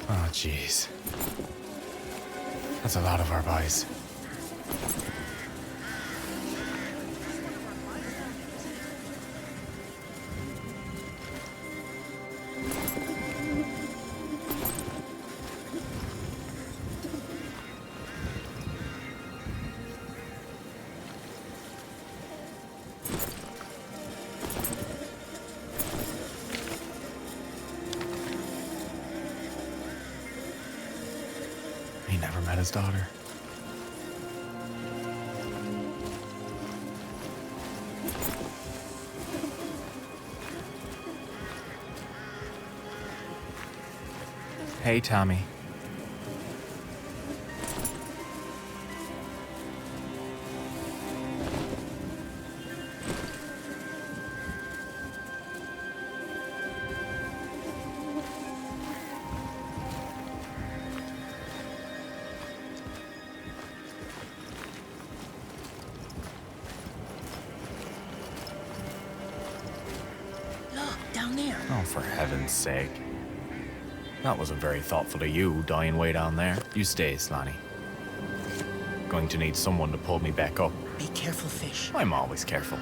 Oh, jeez. That's a lot of our boys. He never met his daughter. Hey, Tommy. Look, down there. Oh, for heaven's sake. That wasn't very thoughtful of you, dying way down there. You stay, Slaney. Going to need someone to pull me back up. Be careful, fish. I'm always careful.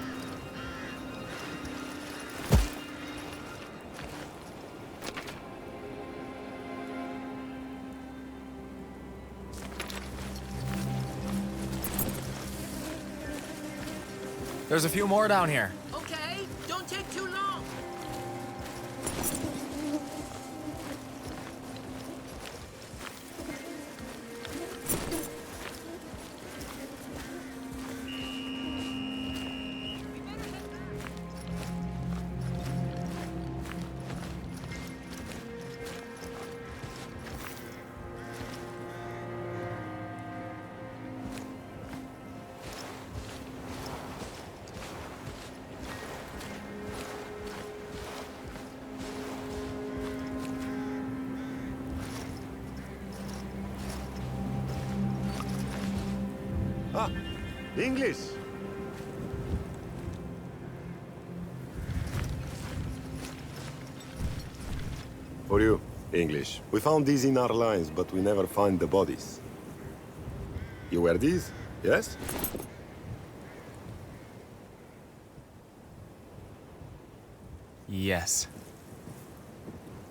There's a few more down here. Okay, don't take too long. Ah, English. For you, English. We found these in our lines, but we never find the bodies. You wear these? Yes? Yes.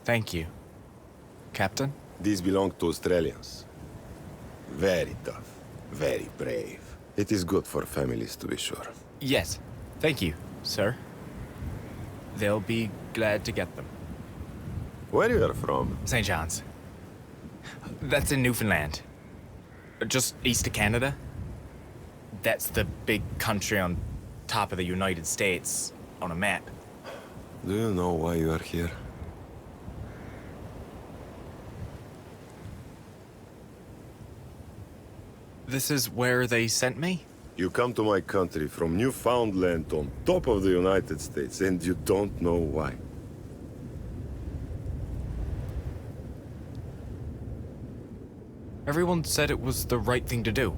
Thank you, Captain. These belong to Australians. Very tough, very brave. It is good for families, to be sure. Yes. Thank you, sir. They'll be glad to get them. Where you are from? St. John's. That's in Newfoundland. Just east of Canada. That's the big country on top of the United States on a map. Do you know why you are here? This is where they sent me? You come to my country from Newfoundland on top of the United States, and you don't know why. Everyone said it was the right thing to do.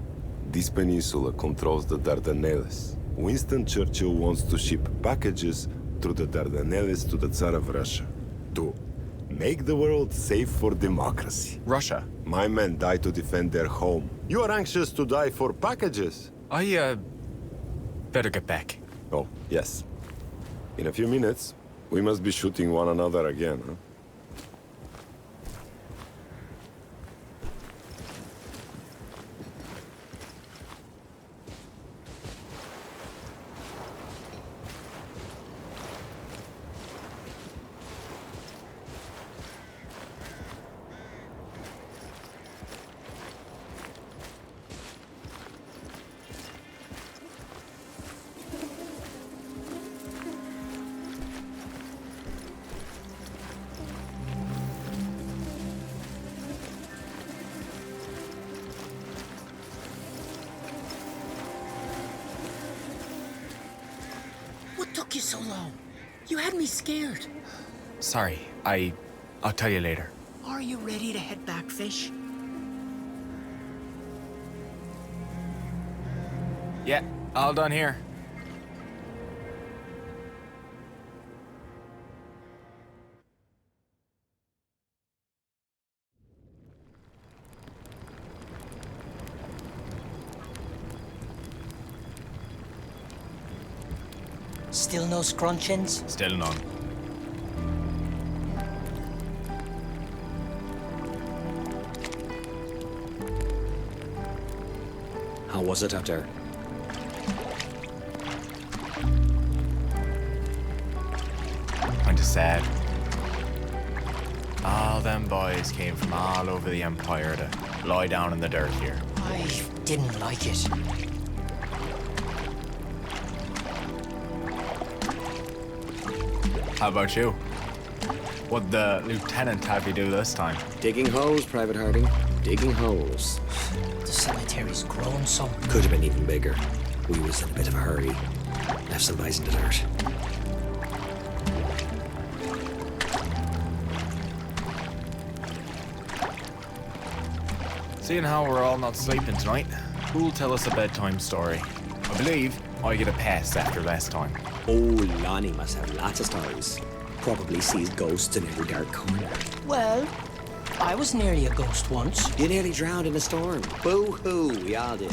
This peninsula controls the Dardanelles. Winston Churchill wants to ship packages through the Dardanelles to the Tsar of Russia. To make the world safe for democracy. Russia? My men died to defend their home. You are anxious to die for packages? I, better get back. Oh, yes. In a few minutes, we must be shooting one another again, huh? What took you so long? You had me scared. Sorry, I'll tell you later. Are you ready to head back, fish? Yeah, all done here. Still no scrunchins? Still none. How was it out there? Kinda sad. All them boys came from all over the Empire to lie down in the dirt here. I didn't like it. How about you? What'd the lieutenant have you do this time? Digging holes, Private Harding. Digging holes. The cemetery's grown some. Could have been even bigger. We was in a bit of a hurry. Left some bison in the dirt. Seeing how we're all not sleeping tonight, who'll tell us a bedtime story? I believe I get a pass after last time. Oh, Lonnie must have lots of stories. Probably sees ghosts in every dark corner. Well, I was nearly a ghost once. You nearly drowned in a storm. Boo-hoo, we all did.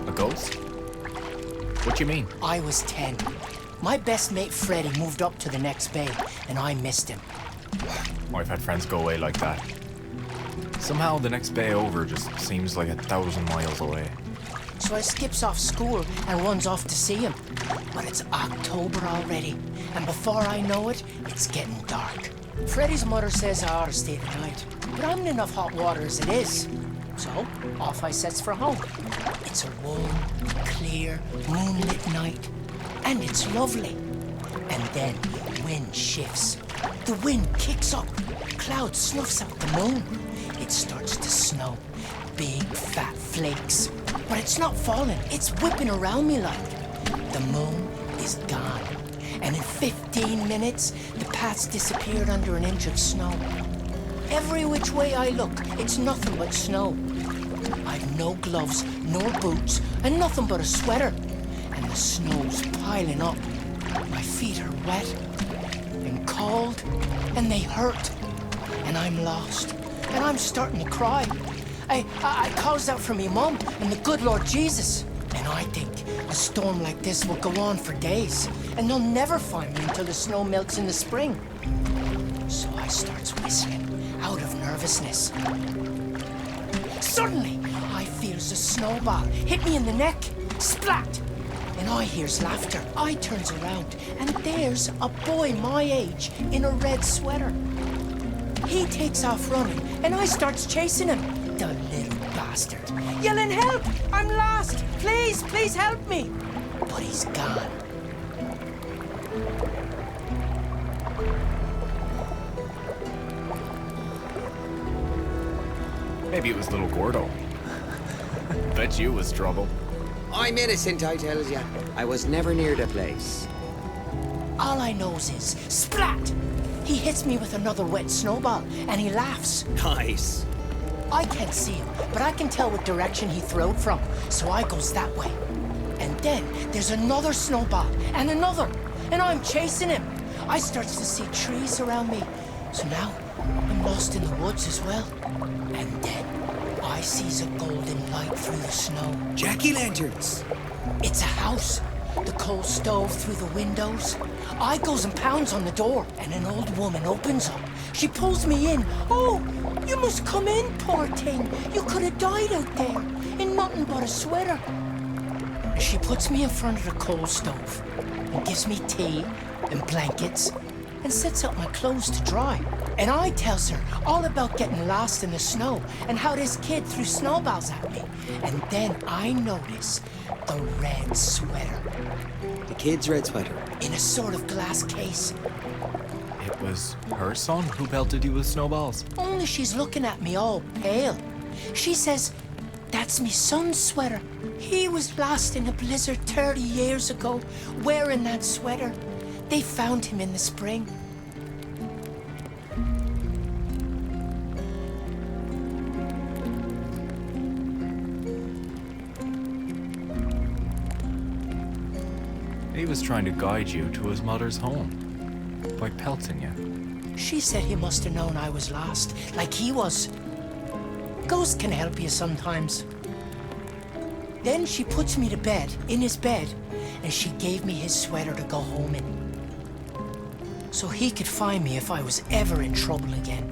A ghost? What you mean? I was 10. My best mate Freddie moved up to the next bay, and I missed him. I've had friends go away like that. Somehow the next bay over just seems like 1,000 miles away. So I skips off school and runs off to see him. But it's October already, and before I know it, it's getting dark. Freddie's mother says I ought to stay the night, but I'm in enough hot water as it is. So, off I sets for home. It's a warm, clear, moonlit night, and it's lovely. And then the wind shifts. The wind kicks up. Cloud snuffs out the moon. It starts to snow. Big, fat flakes. But it's not falling. It's whipping around me like. The moon is gone. And in 15 minutes, the path's disappeared under an inch of snow. Every which way I look, it's nothing but snow. I've no gloves, nor boots, and nothing but a sweater. And the snow's piling up. My feet are wet and cold, and they hurt. And I'm lost, and I'm starting to cry. I calls out for me mum and the good Lord Jesus. And I think a storm like this will go on for days, and they'll never find me until the snow melts in the spring. So I starts whistling, out of nervousness. Suddenly, I feels a snowball hit me in the neck. Splat! And I hears laughter. I turns around, and there's a boy my age in a red sweater. He takes off running, and I starts chasing him. The little bastard. Yelling, help! I'm lost! Please, please help me! But he's gone. Maybe it was little Gordo. Bet you was trouble. I'm innocent, I tells ya. I was never near the place. All I knows is, splat! He hits me with another wet snowball, and he laughs. Nice. I can't see him, but I can tell what direction he throwed from, so I goes that way. And then there's another snowball, and another, and I'm chasing him. I starts to see trees around me, so now I'm lost in the woods as well. And then I sees a golden light through the snow. Jack-o'-lanterns. It's a house. The coal stove through the windows. I goes and pounds on the door, and an old woman opens up. She pulls me in. Oh, you must come in, poor thing. You could have died out there in nothing but a sweater. She puts me in front of the coal stove and gives me tea and blankets and sets out my clothes to dry. And I tells her all about getting lost in the snow and how this kid threw snowballs at me. And then I notice the red sweater. The kid's red sweater. In a sort of glass case. It was her son who pelted you with snowballs? Only she's looking at me all pale. She says, that's me son's sweater. He was lost in a blizzard 30 years ago, wearing that sweater. They found him in the spring. He was trying to guide you to his mother's home by pelting you. She said he must have known I was lost, like he was. Ghosts can help you sometimes. Then she puts me to bed, in his bed, and she gave me his sweater to go home in. So he could find me if I was ever in trouble again.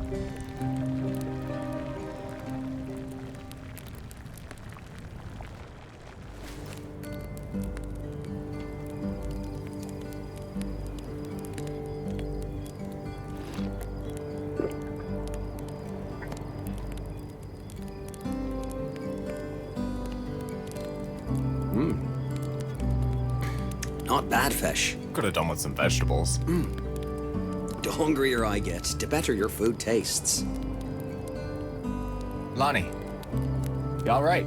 Not bad fish. Could have done with some vegetables. The hungrier I get, the better your food tastes. Lonnie, you all right?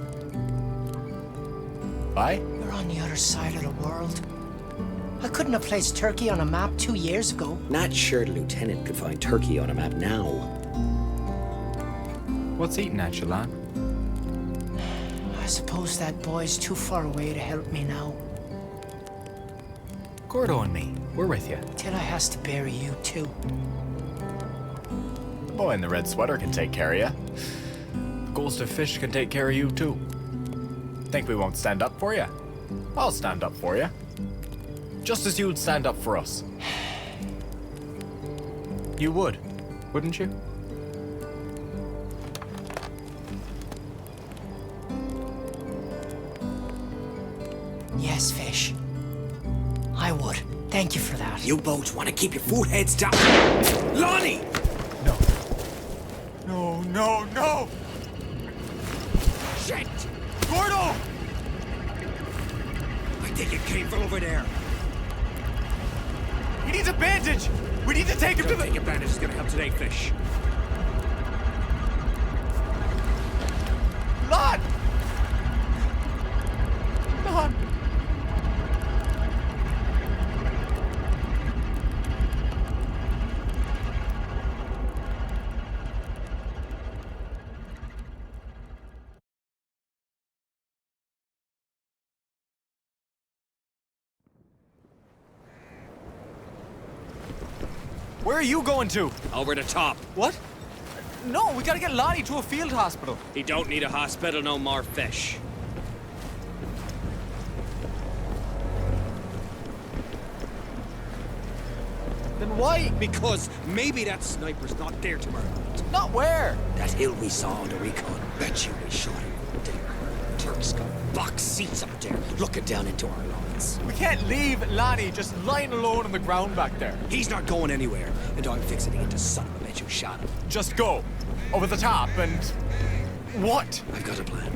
Bye? We're on the other side of the world. I couldn't have placed Turkey on a map 2 years ago. Not sure the lieutenant could find Turkey on a map now. What's eating at you, Lon? I suppose that boy's too far away to help me now. Gordo and me, we're with you. Till I has to bury you too. The boy in the red sweater can take care of you. The ghost of fish can take care of you too. Think we won't stand up for you? I'll stand up for you. Just as you'd stand up for us. You would, wouldn't you? Yes, Fish. I would. Thank you for that. You both want to keep your food heads down. Lonnie! No. No, no, no! Shit! Gordo! I think it came from over there. He needs a bandage! We need to take him to the... I think a bandage is gonna help today, Fish. Lon! Lon! Where are you going to? Over the top. What? No, we gotta get Lonnie to a field hospital. He don't need a hospital no more, Fish. Then why? Because maybe that sniper's not there tomorrow night. Not where? That hill we saw on the recon. Bet you they shot him there. Turks got box seats up there, looking down into our lines. We can't leave Lonnie just lying alone on the ground back there. He's not going anywhere, and I'm fixing to get the son of a bitch who shot him. Just go. Over the top and... What? I've got a plan.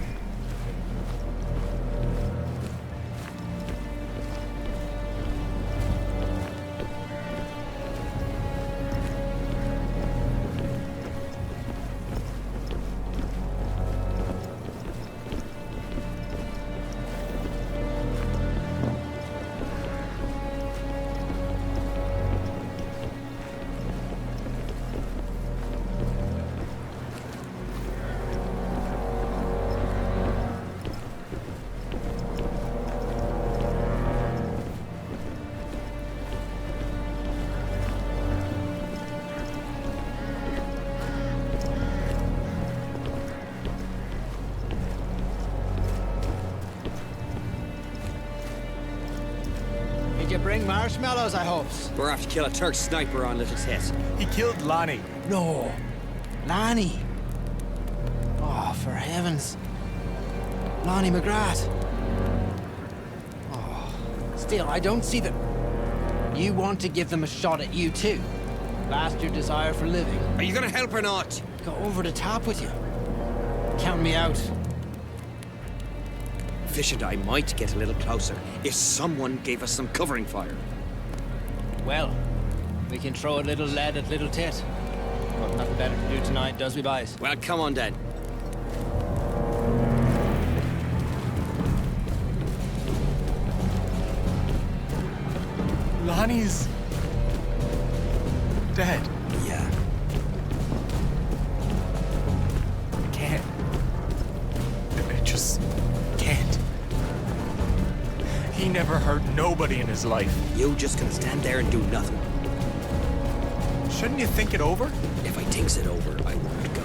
Did you bring marshmallows, I hope? We're off to kill a Turk sniper on Little Tit. He killed Lonnie. No. Lonnie. Oh, for heavens. Lonnie McGrath. Oh, still, I don't see that. You want to give them a shot at you too. Blast your desire for living. Are you gonna help or not? Go over the top with you. Count me out. Fish and I might get a little closer if someone gave us some covering fire. Well, we can throw a little lead at Little Tit. Well, nothing better to do tonight, does we, boys? Well, come on then. Lonnie's... dead. Yeah. I can't. I just can't. He never hurt nobody in his life. You just gonna stand there and do nothing. Shouldn't you think it over? If I thinks it over, I won't go.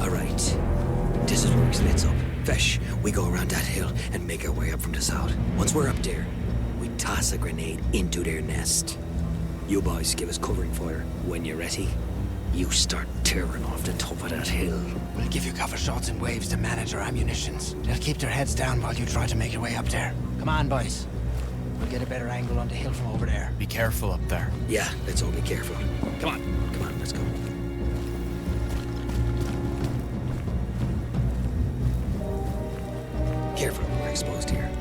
All right. This is where we splits up. Fish, we go around that hill and make our way up from the south. Once we're up there, we toss a grenade into their nest. You boys give us covering fire when you're ready. You start tearing off the top of that hill. We'll give you cover shots and waves to manage our ammunitions. They'll keep their heads down while you try to make your way up there. Come on, boys. We'll get a better angle on the hill from over there. Be careful up there. Yeah, let's all be careful. Come on, let's go. Careful, we're exposed here.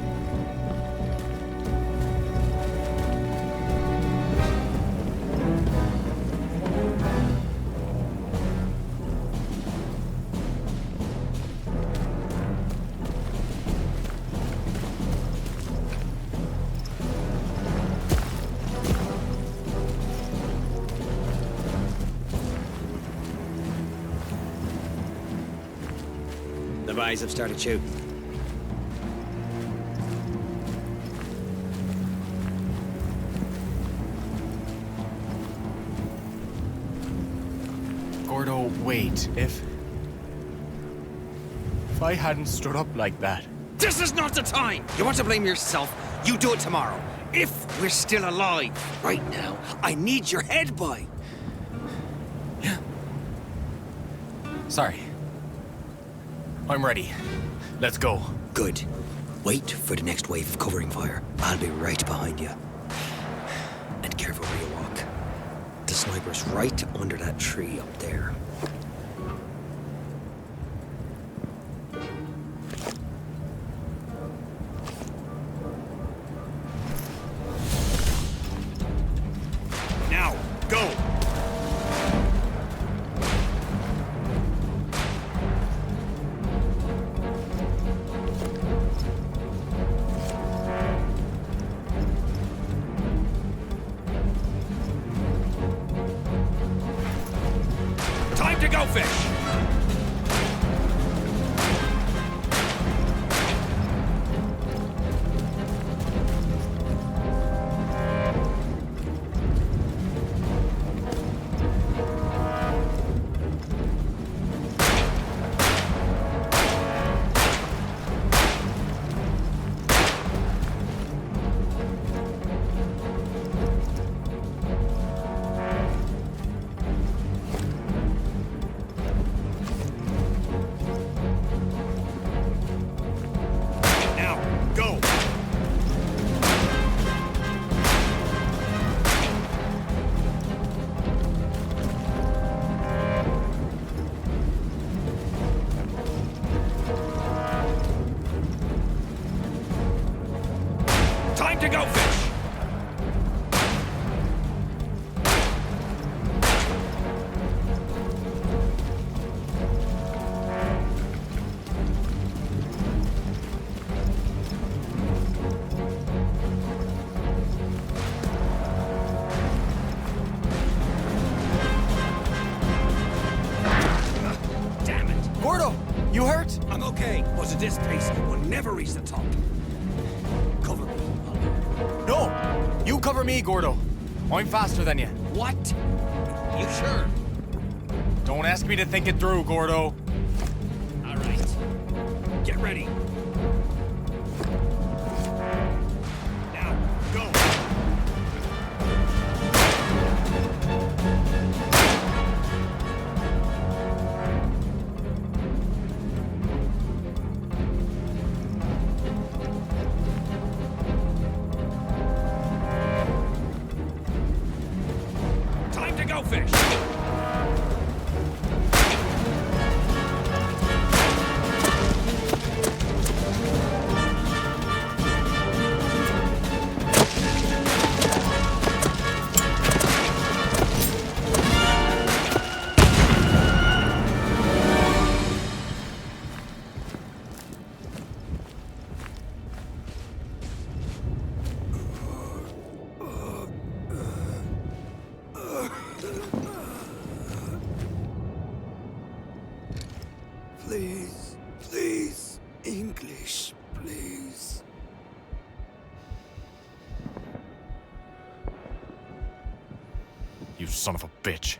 The boys have started shooting. Gordo, wait. If I hadn't stood up like that. This is not the time! You want to blame yourself? You do it tomorrow. If we're still alive. Right now, I need your head, boy. Sorry. I'm ready. Let's go. Good. Wait for the next wave of covering fire. I'll be right behind you. And careful where you walk. The sniper's right under that tree up there. Now, go! Time to go fish! Now, go! Time to go fish! Damn it! Gordo, you hurt? I'm okay, but at this pace, we'll never reach the top. Cover me. No! You cover me, Gordo. I'm faster than you. What? You sure? Don't ask me to think it through, Gordo. All right. Get ready. Now, go. Time to go fish. Please, please, English, please. You son of a bitch.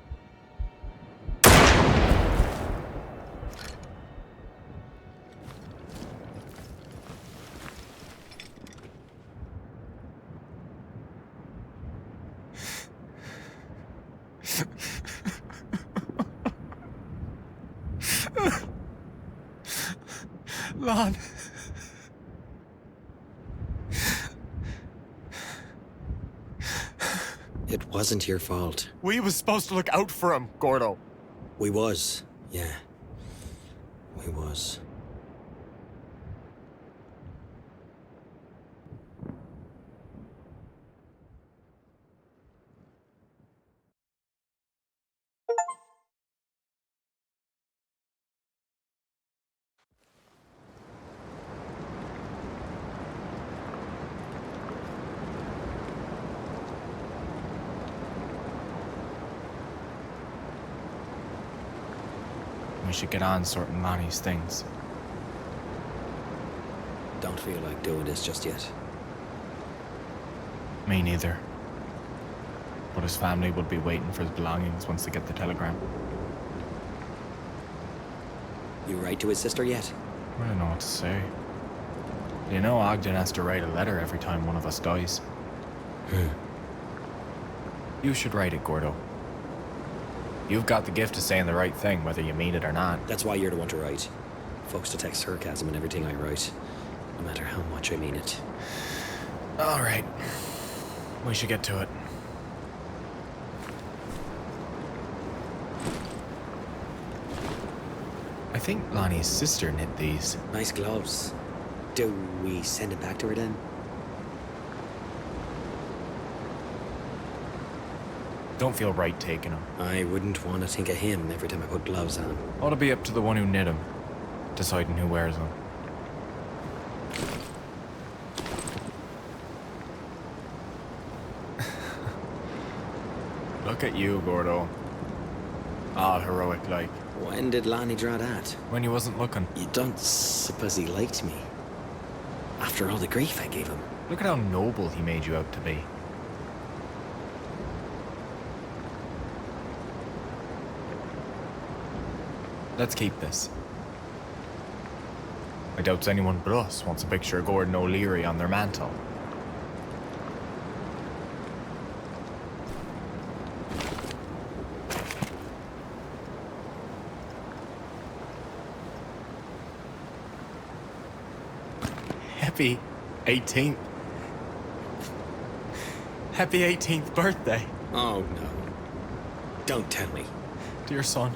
Lon. It wasn't your fault. We was supposed to look out for him, Gordo. We was, yeah. We was. We should get on sorting Lonnie's things. Don't feel like doing this just yet. Me neither. But his family would be waiting for his belongings once they get the telegram. You write to his sister yet? I don't know what to say. You know Ogden has to write a letter every time one of us dies. You should write it, Gordo. You've got the gift of saying the right thing, whether you mean it or not. That's why you're the one to write. Folks detect sarcasm in everything I write, no matter how much I mean it. All right. We should get to it. I think Lonnie's sister knit these. Nice gloves. Do we send it back to her then? Don't feel right taking them. I wouldn't want to think of him every time I put gloves on. Ought to be up to the one who knit them, deciding who wears them. Look at you, Gordo. All heroic like. When did Lonnie draw that? When he wasn't looking. You don't suppose he liked me? After all the grief I gave him. Look at how noble he made you out to be. Let's keep this. I doubt anyone but us wants a picture of Gordon O'Leary on their mantle. Happy 18th. Happy 18th birthday. Oh, no. Don't tell me. Dear son.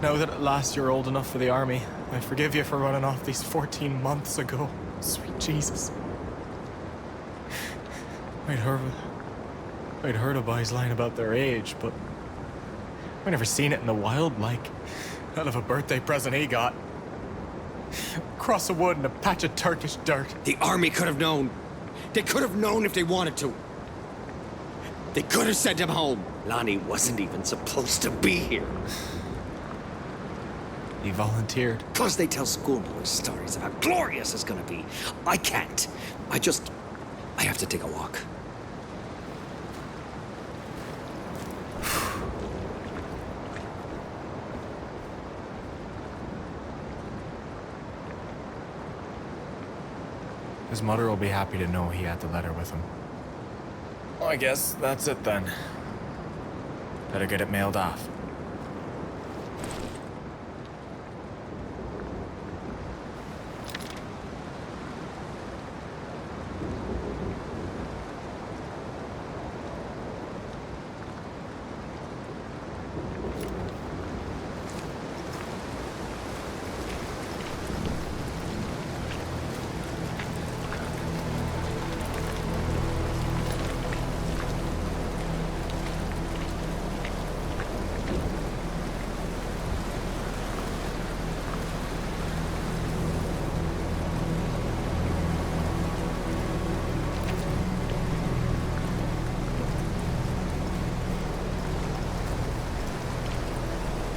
Now that at last you're old enough for the army, I forgive you for running off these 14 months ago. Sweet Jesus. I'd heard of boys lying about their age, but I never seen it in the wild like. Hell of a birthday present he got. Across the wood in a patch of Turkish dirt. The army could have known. They could have known if they wanted to. They could have sent him home. Lonnie wasn't even supposed to be here. He volunteered. Because they tell schoolboys stories of how glorious it's gonna be. I can't. I have to take a walk. His mother will be happy to know he had the letter with him. Well, I guess that's it then. Better get it mailed off.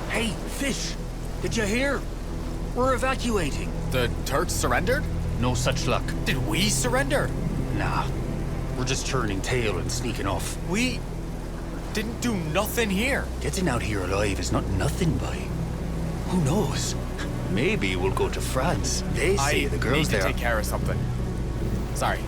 Hey, Fish! Did you hear? We're evacuating. The Turks surrendered? No such luck. Did we surrender? Nah. We're just turning tail and sneaking off. We didn't do nothing here. Getting out here alive is not nothing, boy. Who knows? Maybe we'll go to France. They say the girls need to there... take care of something. Sorry.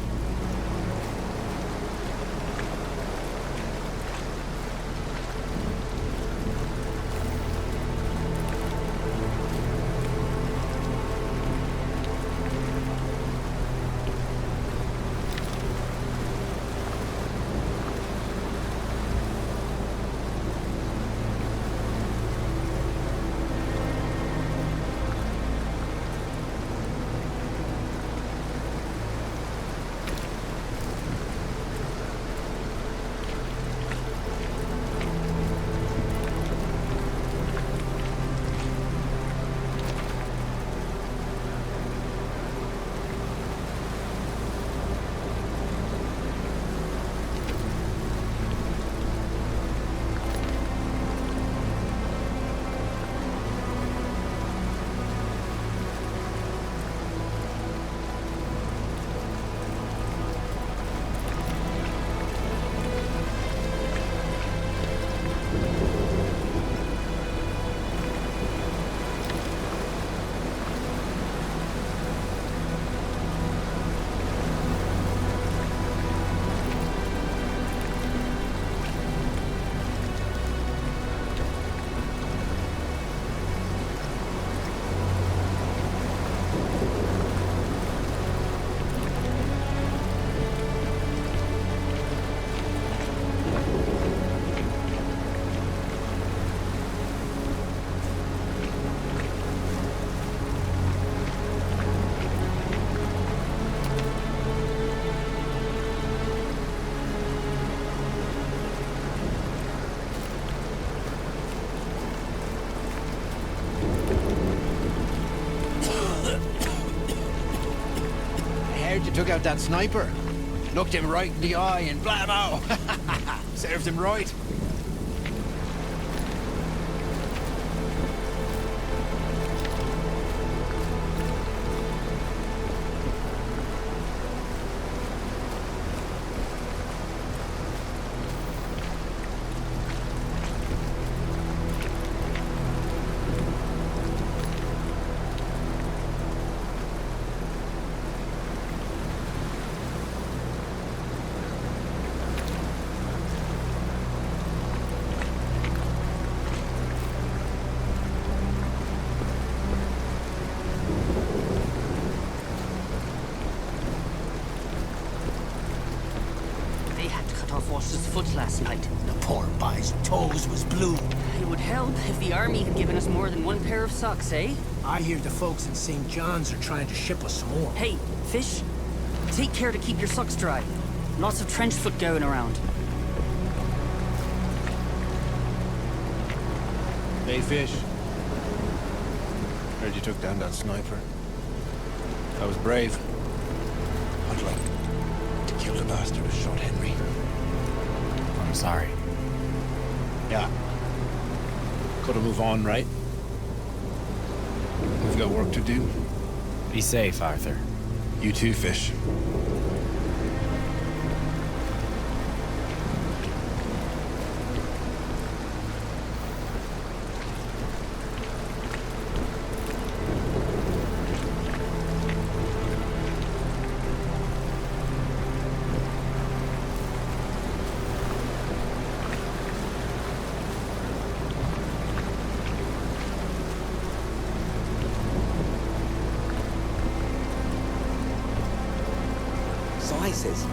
heard you took out that sniper. Looked him right in the eye and blammo! Served him right. They had to cut off Wash's foot last night. The poor boy's toes was blue. It would help if the army had given us more than one pair of socks, eh? I hear the folks in St. John's are trying to ship us some more. Hey, Fish, take care to keep your socks dry. Lots of trench foot going around. Hey, Fish. Heard you took down that sniper. That was brave. I'd like to kill the bastard who shot Henry. I'm sorry. Yeah. Gotta move on, right? We've got work to do. Be safe, Arthur. You too, Fish. So I says,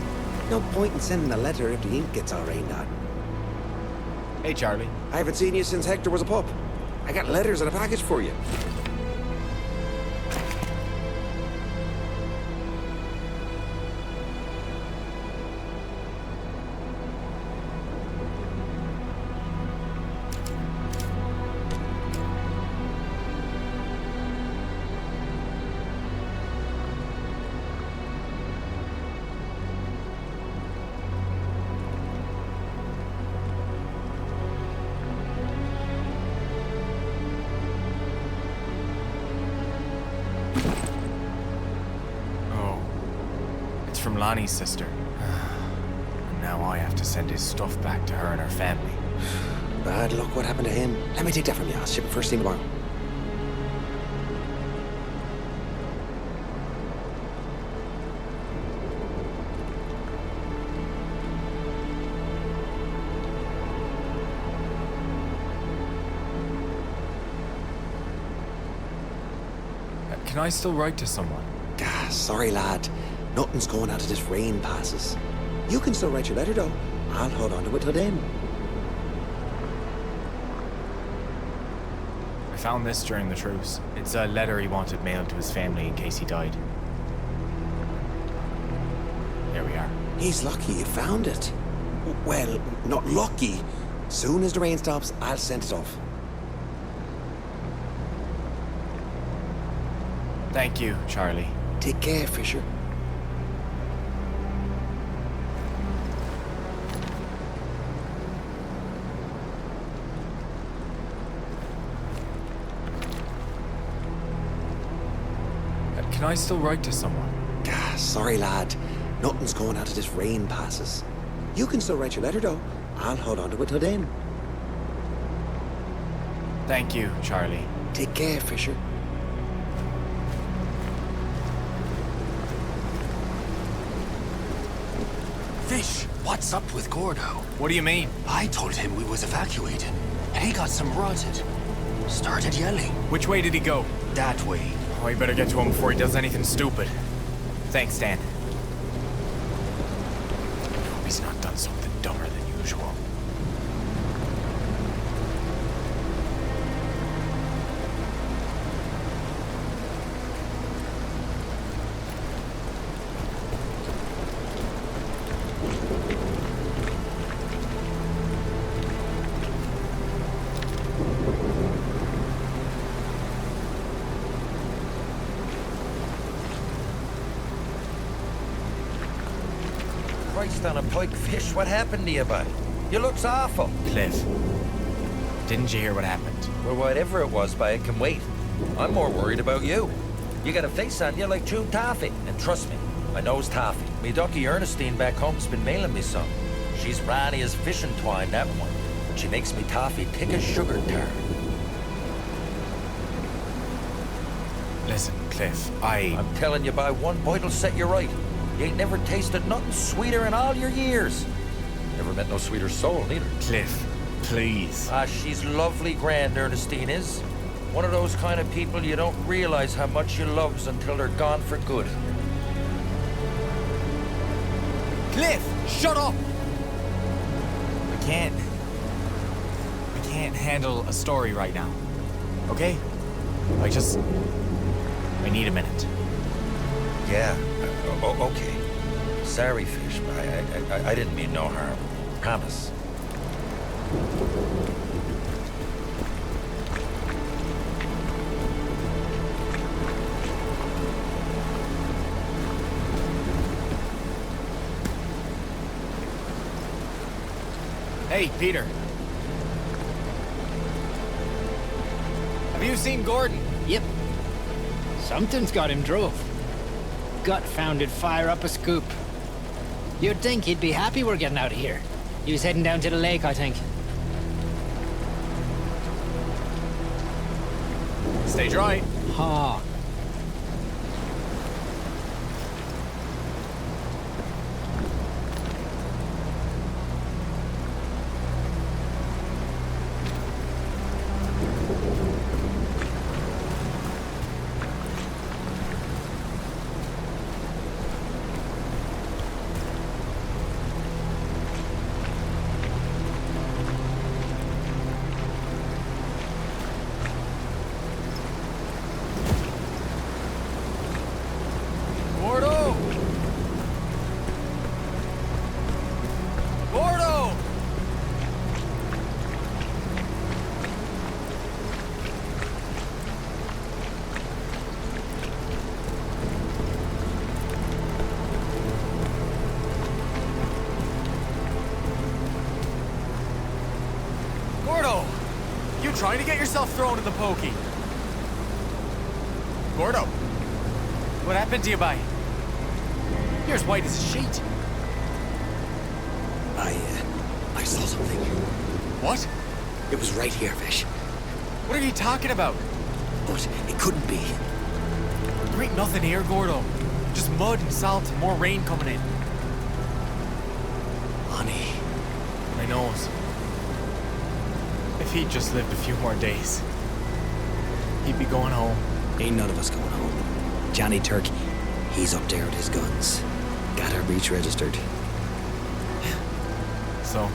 no point in sending a letter if the ink gets all rained on. Hey, Charlie. I haven't seen you since Hector was a pup. I got letters and a package for you. From Lonnie's sister. And now I have to send his stuff back to her and her family. Bad luck, what happened to him? Let me take that from you. I'll ship it first thing tomorrow. Can I still write to someone? Sorry, lad. Nothing's going out of this rain passes. You can still write your letter, though. I'll hold on to it till then. I found this during the truce. It's a letter he wanted mailed to his family in case he died. Here we are. He's lucky you found it. Well, not lucky. Soon as the rain stops, I'll send it off. Thank you, Charlie. Take care, Fisher. Can I still write to someone? Sorry, lad. Nothing's going out of this rain passes. You can still write your letter, though. I'll hold on to it till then. Thank you, Charlie. Take care, Fisher. Fish, what's up with Gordo? What do you mean? I told him we was evacuating, and he got some rotted. Started yelling. Which way did he go? That way. Oh, you better get to him before he does anything stupid. Thanks, Dan. I hope he's not done something dumber than usual. Christ on a pike fish. What happened to you, bud? You looks awful. Cliff, didn't you hear what happened? Well, whatever it was, bud, it can wait. I'm more worried about you. You got a face on you like chewed toffee. And trust me, I knows toffee. Me ducky Ernestine back home's been mailing me some. She's ranny as fishing twine, that one. But she makes me toffee thick as sugar tart. Listen, Cliff, I'm telling you, by one bite'll set you right. You ain't never tasted nothing sweeter in all your years. Never met no sweeter soul, neither. Cliff, please. Ah, she's lovely grand, Ernestine is. One of those kind of people you don't realize how much you loves until they're gone for good. Cliff, shut up! I can't handle a story right now, okay? I need a minute. Yeah, okay. Sorry, fish, but I didn't mean no harm. Promise. Hey, Peter. Have you seen Gordon? Yep. Something's got him drove. Gut-founded fire up a scoop. You'd think he'd be happy we're getting out of here. He was heading down to the lake, I think. Stay dry. Ha. Trying to get yourself thrown in the pokey. Gordo, what happened to you, bye? You're as white as a sheet. I saw something. What? It was right here, Vish. What are you talking about? But it couldn't be. There ain't nothing here, Gordo. Just mud and salt and more rain coming in. Honey. My nose. If he'd just lived a few more days, he'd be going home. Ain't none of us going home. Johnny Turk, he's up there with his guns. Got our breach registered. So,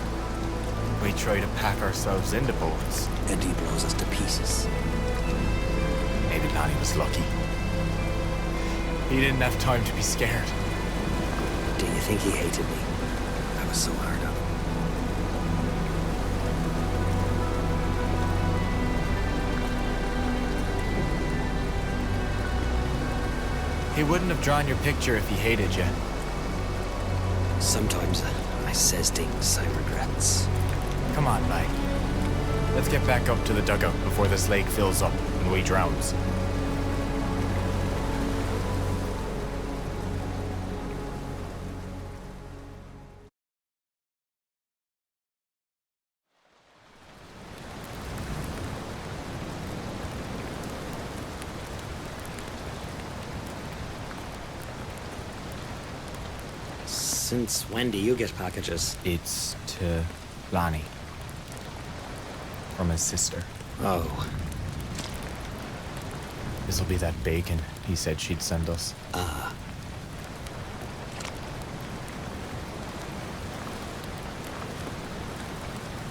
we try to pack ourselves into boats. And he blows us to pieces. Maybe Lonnie was lucky. He didn't have time to be scared. Do you think he hated me? I was so hard on him. He wouldn't have drawn your picture if he hated you. Sometimes I says things I regrets. Come on, Mike. Let's get back up to the dugout before this lake fills up and we drowns. Since when do you get packages? It's to Lonnie. From his sister. Oh. This'll be that bacon he said she'd send us. Ah.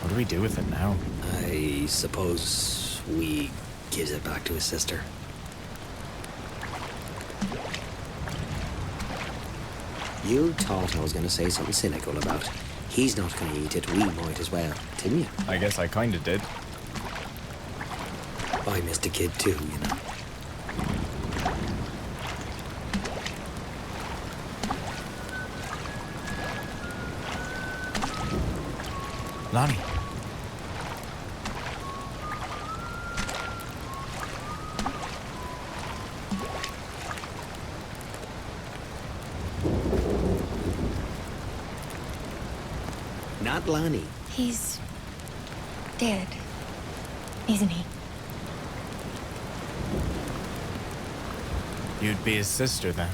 What do we do with it now? I suppose we gives it back to his sister. You thought I was going to say something cynical about he's not going to eat it, we might as well, didn't you? I guess I kinda did. I missed a kid too, you know. Lonnie. Not Lonnie. He's dead, isn't he? You'd be his sister then.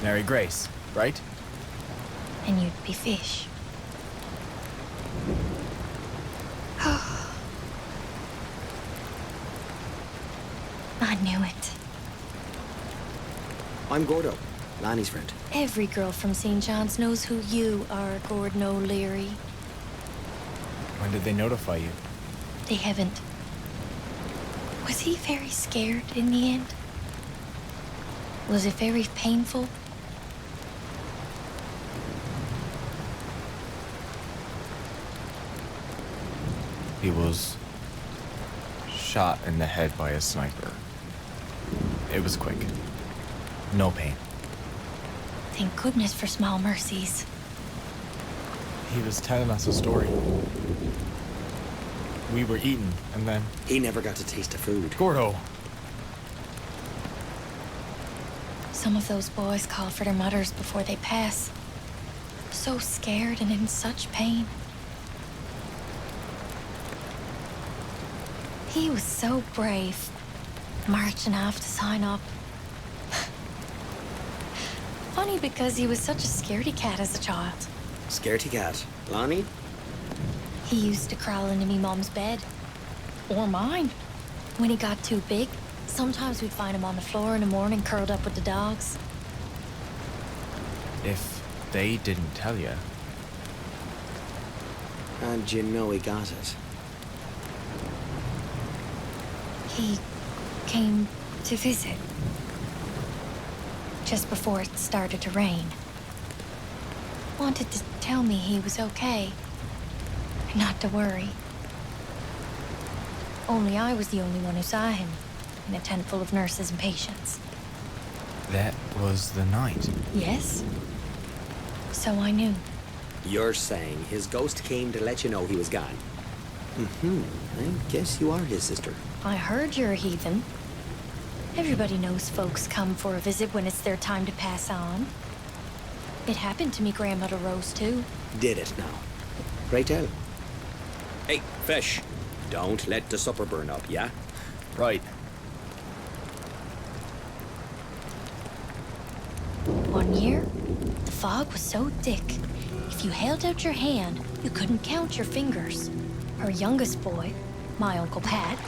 Mary Grace, right? And you'd be Fish. I knew it. I'm Gordo, Lonnie's friend. Every girl from St. John's knows who you are, Gordon O'Leary. When did they notify you? They haven't. Was he very scared in the end? Was it very painful? He was shot in the head by a sniper. It was quick. No pain. Thank goodness for small mercies. He was telling us a story. We were eating, and then... He never got to taste the food. Gordo! Some of those boys call for their mothers before they pass. So scared and in such pain. He was so brave, marching off to sign up. Funny because he was such a scaredy cat as a child. Scaredy cat. Lonnie? He used to crawl into me mom's bed. Or mine. When he got too big, sometimes we'd find him on the floor in the morning curled up with the dogs. If they didn't tell you... And you know he got it. He came to visit. Just before it started to rain. Wanted to tell me he was okay. And not to worry. Only I was the only one who saw him. In a tent full of nurses and patients. That was the night. Yes. So I knew. You're saying his ghost came to let you know he was gone? Mm-hmm. I guess you are his sister. I heard you're a heathen. Everybody knows folks come for a visit when it's their time to pass on. It happened to me grandmother Rose, too. Did it now? Pray tell. Hey, Fish. Don't let the supper burn up, yeah? Right. One year, the fog was so thick, if you held out your hand, you couldn't count your fingers. Our youngest boy, my Uncle Pat,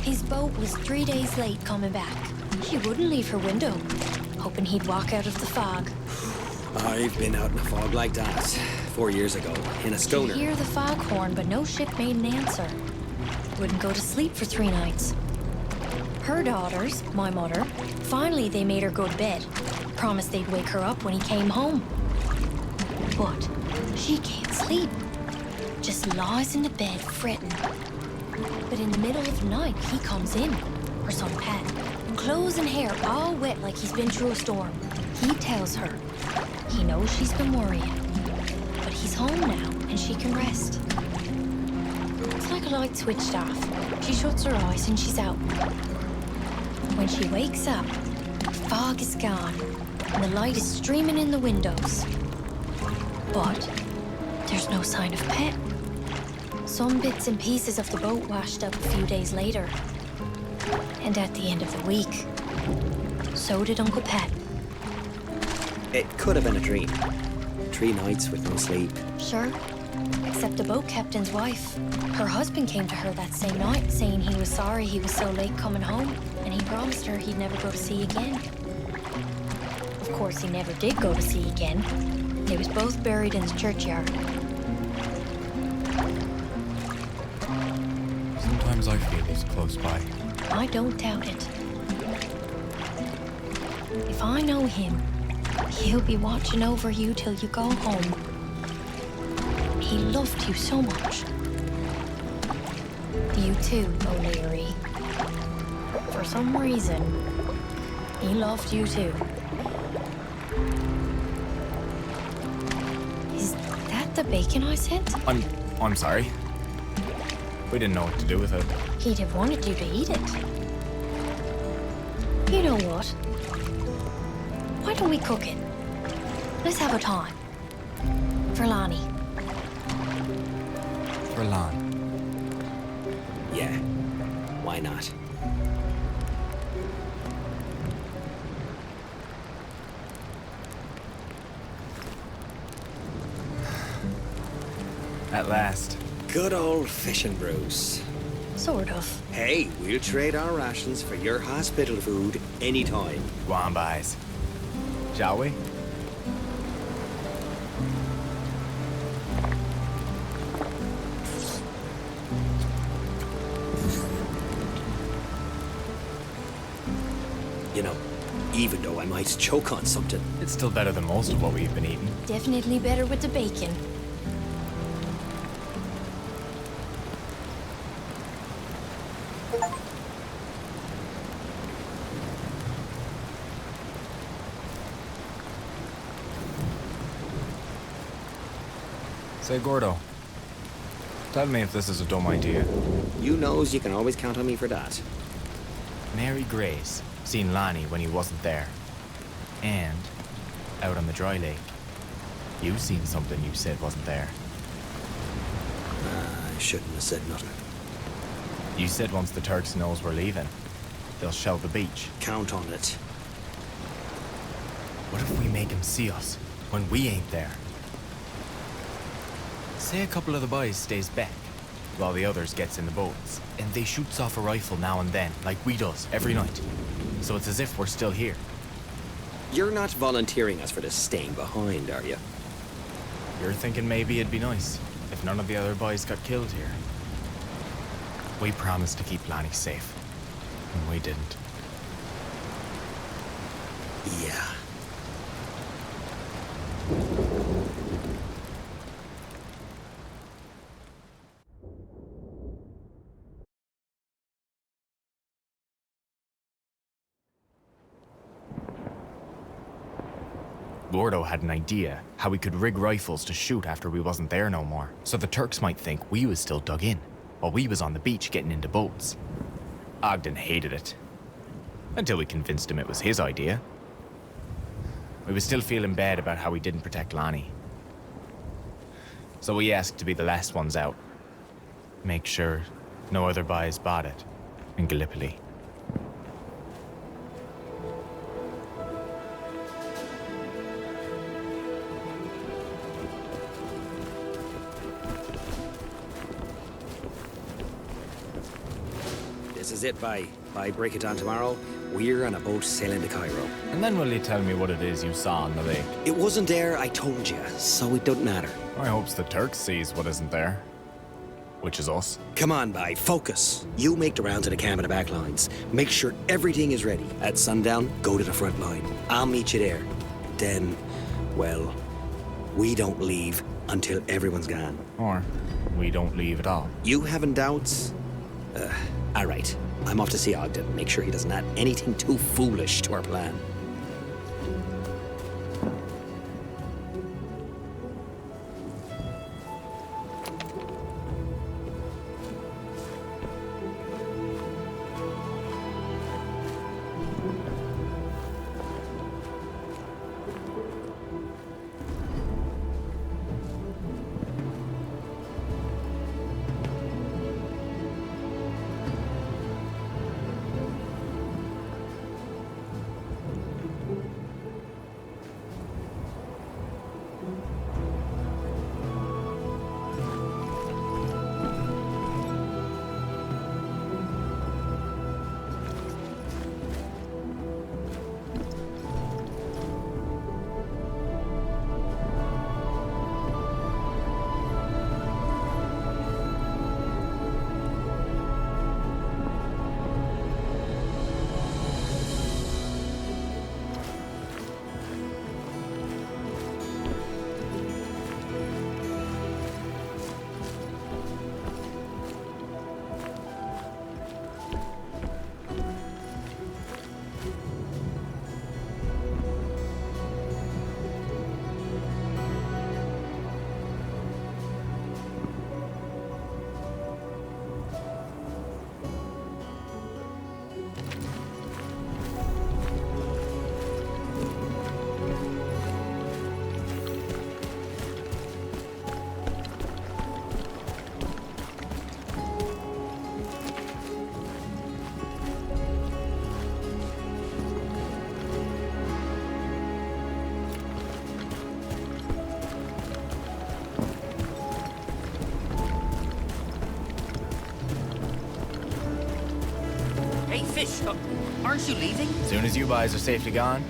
his boat was 3 days late coming back. She wouldn't leave her window, hoping he'd walk out of the fog. I've been out in a fog like that 4 years ago, in a schooner. She'd hear the foghorn, but no ship made an answer. Wouldn't go to sleep for 3 nights. Her daughters, my mother, finally they made her go to bed. Promised they'd wake her up when he came home. But she can't sleep. Just lies in the bed fretting. But in the middle of the night, he comes in, her son Pat, clothes and hair all wet like he's been through a storm. He tells her he knows she's been worrying, but he's home now and she can rest. It's like a light switched off. She shuts her eyes and she's out. When she wakes up, the fog is gone and the light is streaming in the windows. But there's no sign of Pat. Some bits and pieces of the boat washed up a few days later. And at the end of the week, so did Uncle Pat. It could have been a dream. 3 nights with no sleep. Sure, except the boat captain's wife. Her husband came to her that same night, saying he was sorry he was so late coming home, and he promised her he'd never go to sea again. Of course, he never did go to sea again. They was both buried in the churchyard. Sometimes I feel he's close by. I don't doubt it. If I know him, he'll be watching over you till you go home. He loved you so much. You too, O'Leary. For some reason, he loved you too. Is that the bacon I sent? I'm sorry. We didn't know what to do with it. He'd have wanted you to eat it. You know what? Why don't we cook it? Let's have a time. For Lonnie. For Lon. Yeah, why not? At last. Good old fishing, Bruce. Sort of. Hey, we'll trade our rations for your hospital food anytime. Go on, boys. Shall we? You know, even though I might choke on something. It's still better than most of what we've been eating. Definitely better with the bacon. Say, Gordo, tell me if this is a dumb idea. You knows you can always count on me for that. Mary Grace seen Lonnie when he wasn't there. And, out on the dry lake, you seen something you said wasn't there. I shouldn't have said nothing. You said once the Turks knows we're leaving, they'll shell the beach. Count on it. What if we make him see us when we ain't there? Say a couple of the boys stays back, while the others gets in the boats, and they shoots off a rifle now and then, like we does, every night. So it's as if we're still here. You're not volunteering us for this staying behind, are you? You're thinking maybe it'd be nice if none of the other boys got killed here. We promised to keep Lonnie safe, and we didn't. Yeah. Gordo had an idea how we could rig rifles to shoot after we wasn't there no more, so the Turks might think we was still dug in, while we was on the beach getting into boats. Ogden hated it, until we convinced him it was his idea. We was still feeling bad about how we didn't protect Lonnie. So we asked to be the last ones out. Make sure no other boys bought it in Gallipoli. This is it, by break it down tomorrow, we're on a boat sailing to Cairo. And then will you tell me what it is you saw on the lake? It wasn't there, I told you, so it don't matter. I hopes the Turks sees what isn't there. Which is us. Come on, Bye, focus. You make the round to the camp and the back lines. Make sure everything is ready. At sundown, go to the front line. I'll meet you there. Then, well, we don't leave until everyone's gone. Or we don't leave at all. You having doubts? All right. I'm off to see Ogden. Make sure he doesn't add anything too foolish to our plan. fish. Aren't you leaving? As soon as you guys are safely gone.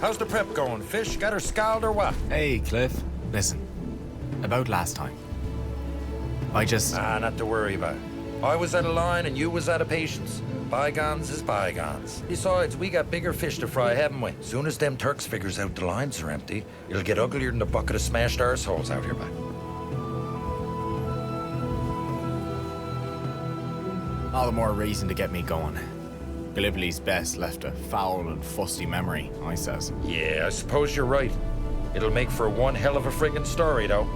How's the prep going? Fish got her scald or what? Hey, Cliff. Listen, about last time. Not to worry about. I was out of line and you was out of patience. Bygones is bygones. Besides, we got bigger fish to fry, haven't we? Soon as them Turks figures out the lines are empty, it'll get uglier than a bucket of smashed arseholes out here back. All the more reason to get me going. Gallipoli's best left a foul and fusty memory, I says. Yeah, I suppose you're right. It'll make for one hell of a friggin' story, though.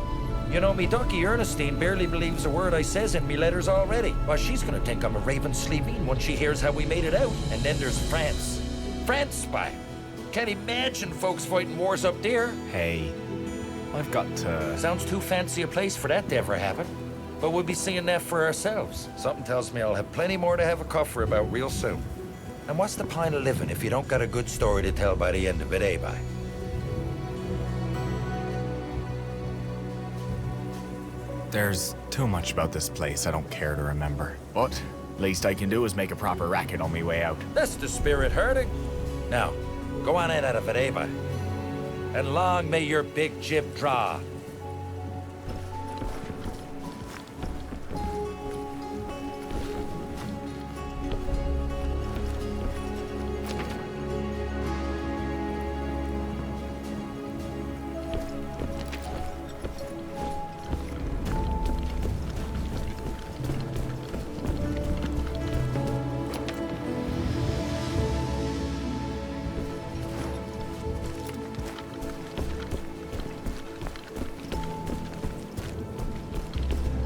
You know, me ducky Ernestine barely believes a word I says in me letters already. Why, she's gonna think I'm a raving Slovene once she hears how we made it out. And then there's France. France, spy. Can't imagine folks fighting wars up there. Hey, I've got to... Sounds too fancy a place for that to ever happen. But we'll be seeing that for ourselves. Something tells me I'll have plenty more to have a cuffer about real soon. And what's the point of living if you don't got a good story to tell by the end of it, eh, bye? There's too much about this place I don't care to remember. But least I can do is make a proper racket on me way out. That's the spirit, herding. Now, go on in out of it, eh, bye? And long may your big jib draw.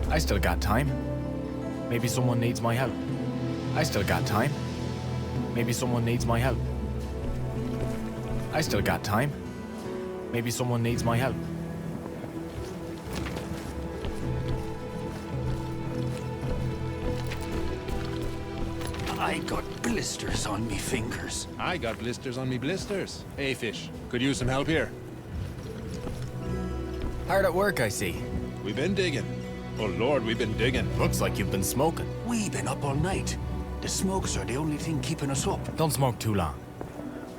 I still got time. Maybe someone needs my help. I still got time. Maybe someone needs my help. I still got time. Maybe someone needs my help. I got blisters on me fingers. I got blisters on me blisters. Hey, fish. Could use some help here. Hard at work, I see. We've been digging. Oh, Lord, we've been digging. Looks like you've been smoking. We've been up all night. The smokes are the only thing keeping us up. Don't smoke too long.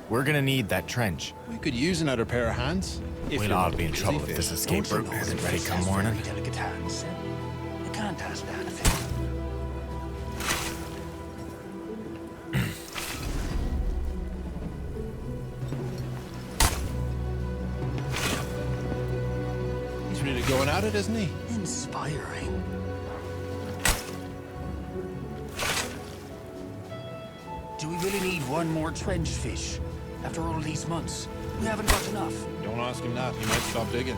We're gonna need that trench. We could use another pair of hands. We'll all be in trouble if this escape route isn't ready come morning. Very delicate hands. You can't ask that of him. He's really going at it, isn't he? Inspiring. Do we really need one more trench fish? After all these months, we haven't got enough. Don't ask him that. He might stop digging.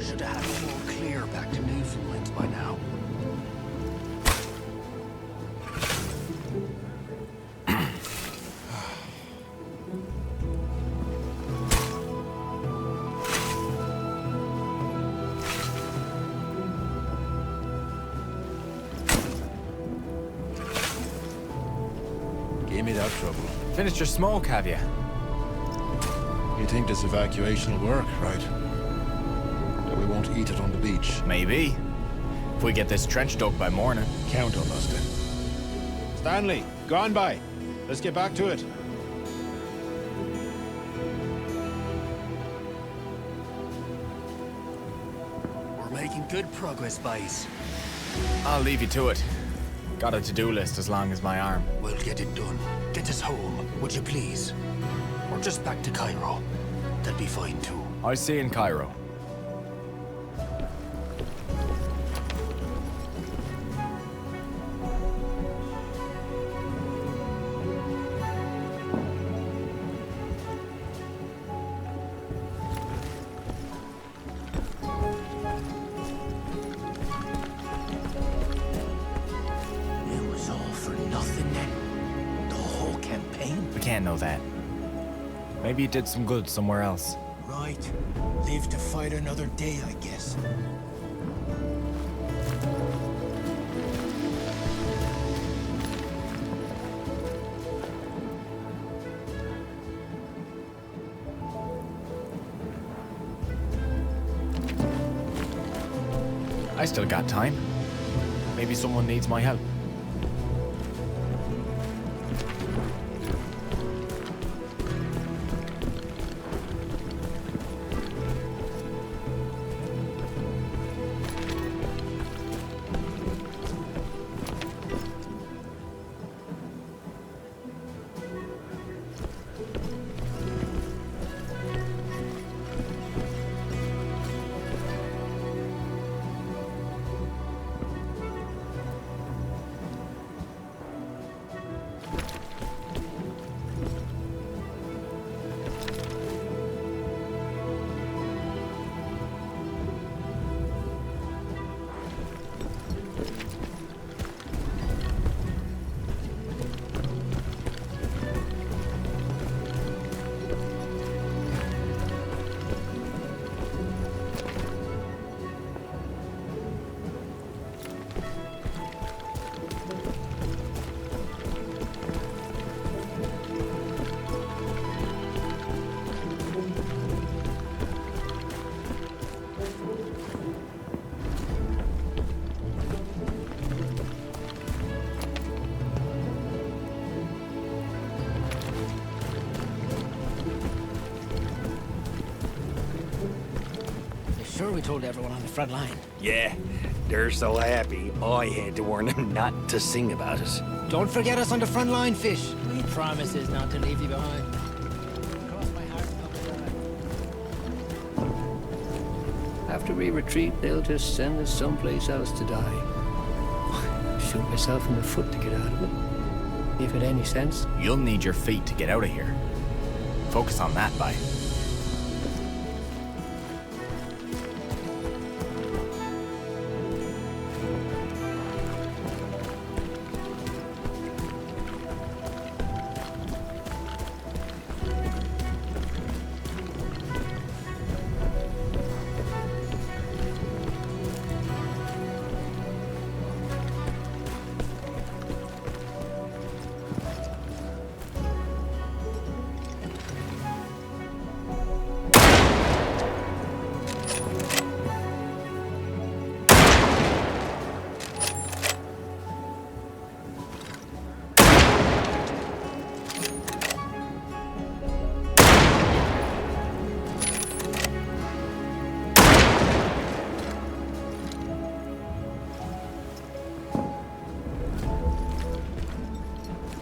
Should have had it all clear back to Newfoundland by now. without trouble. Finished your smoke, have you? You think this evacuation will work, right? That we won't eat it on the beach. Maybe. If we get this trench dug by morning. Count on us then. Stanley, go on by. Let's get back to it. We're making good progress, boys. I'll leave you to it. Got a to-do list as long as my arm. We'll get it done. Get us home, would you please? Or just back to Cairo. That'd be fine too. I'll see you in Cairo. It was all for nothing then. The whole campaign. We can't know that. Maybe it did some good somewhere else. Right. Live to fight another day, I guess. I still got time. Maybe someone needs my help. Sure we told everyone on the front line. Yeah, they're so happy, I had to warn them not to sing about it. Don't forget us on the front line, Fish. We promises not to leave you behind. After we retreat, they'll just send us someplace else to die. Shoot myself in the foot to get out of it. If it any sense. You'll need your feet to get out of here. Focus on that, bye.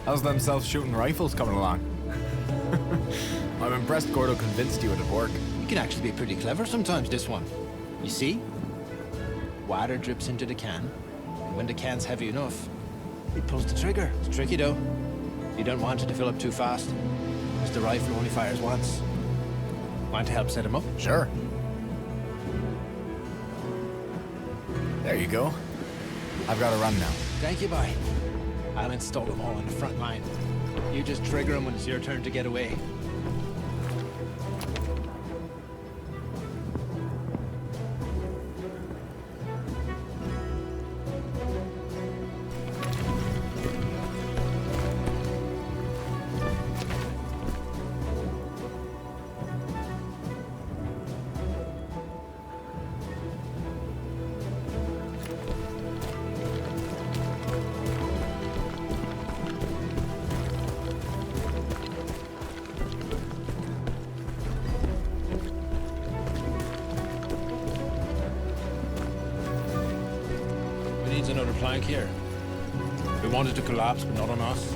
How's them self-shooting rifles coming along? I'm impressed Gordo convinced you it'd work. You can actually be pretty clever sometimes, this one. You see? Water drips into the can, and when the can's heavy enough, it pulls the trigger. It's tricky though. You don't want it to fill up too fast, because the rifle only fires once. Want to help set him up? Sure. There you go. I've got to run now. Thank you, bye. I'll install them all on the front line. You just trigger them when it's your turn to get away. plank here. We wanted to collapse, but not on us.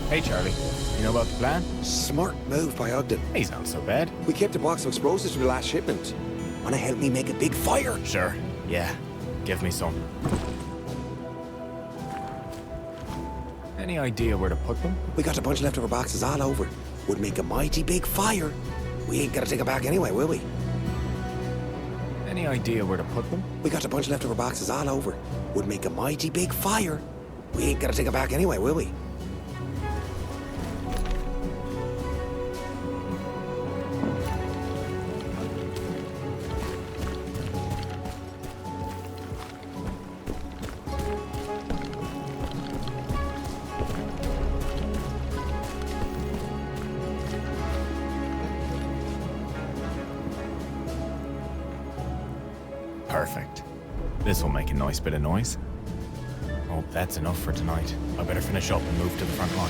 Hey, Charlie. You know about the plan? Smart move by Ogden. He's not so bad. We kept a box of explosives for the last shipment. Wanna help me make a big fire? Sure. Yeah. Give me some. Any idea where to put them? We got a bunch of leftover boxes all over. Would make a mighty big fire. We ain't gonna take it back anyway, will we? Any idea where to put them? We got a bunch of leftover boxes all over. Would make a mighty big fire. We ain't gonna take it back anyway, will we? Perfect. This will make a nice bit of noise. Oh, that's enough for tonight. I better finish up and move to the front line.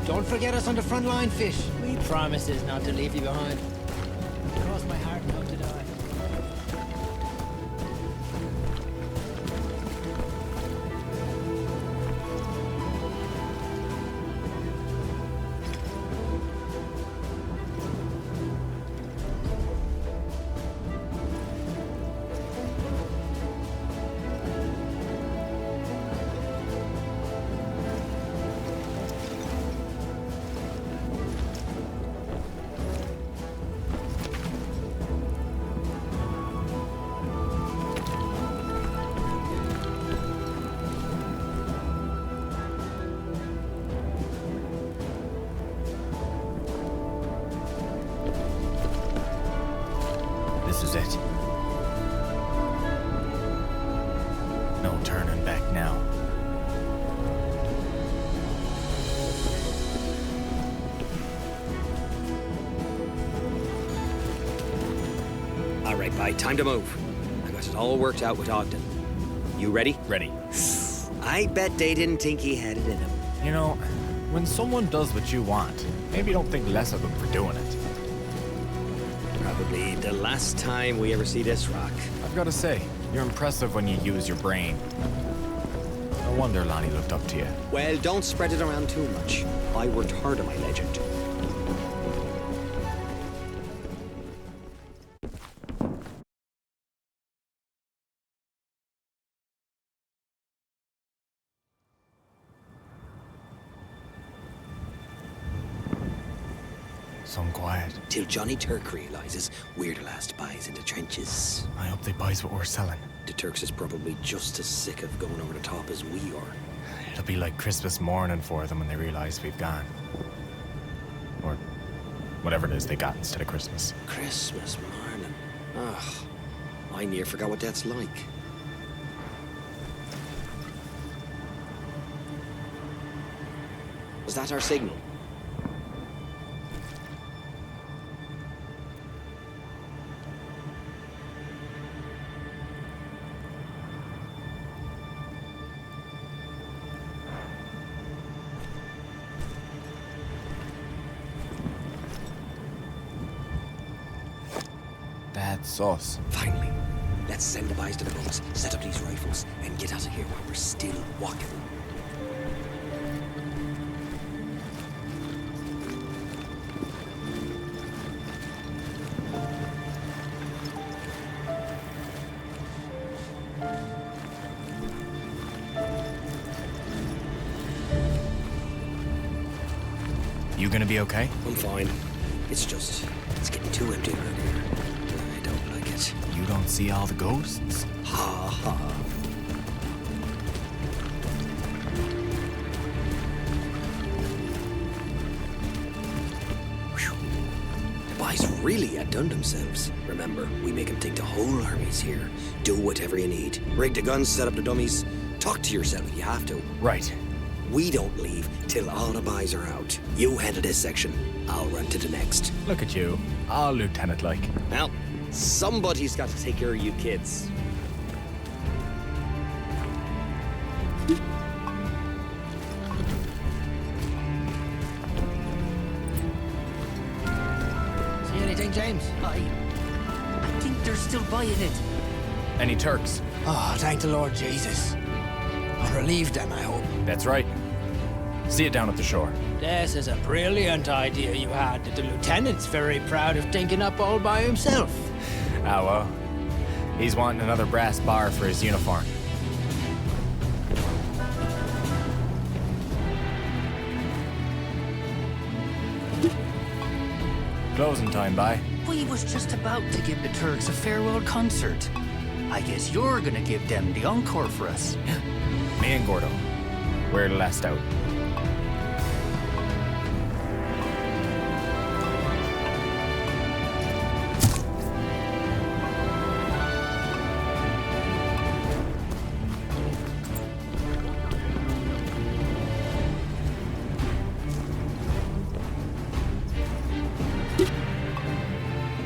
Don't forget us on the front line, Fish. We promises not to leave you behind. Cross my heart and hope to die. This is it. No turning back now. All right, bye. Time to move. I got it all worked out with Ogden. You ready? Ready. I bet they didn't think he had it in him. You know, when someone does what you want, maybe don't think less of them for doing it. Probably the last time we ever see this rock. I've got to say, you're impressive when you use your brain. No wonder Lonnie looked up to you. Well, don't spread it around too much. I worked hard on my legend. some quiet. Till Johnny Turk realizes we're the last buys in the trenches. I hope they buys what we're selling. The Turks is probably just as sick of going over the top as we are. It'll be like Christmas morning for them when they realize we've gone. Or whatever it is they got instead of Christmas. Christmas morning. Ugh. I near forgot what that's like. Was that our signal? That's us. Finally. Let's send the boys to the boats, set up these rifles, and get out of here while we're still walking. You gonna be okay? I'm fine. It's getting too empty around here. I don't like it. You don't see all the ghosts? Ha ha. The boys really outdone themselves. Remember, we make them think the whole army's here. Do whatever you need. Rig the guns, set up the dummies. Talk to yourself if you have to. Right. We don't leave till all the boys are out. You handle this section. I'll run to the next. Look at you. All lieutenant-like. Well, somebody's got to take care of you kids. See anything, James? I think they're still buying it. Any Turks? Oh, thank the Lord Jesus. I'm relieved then, I hope. That's right. See it down at the shore. This is a brilliant idea you had that the lieutenant's very proud of thinking up all by himself. Ah, well. He's wanting another brass bar for his uniform. Closing time, bye. We was just about to give the Turks a farewell concert. I guess you're gonna give them the encore for us. Me and Gordo. We're the last out.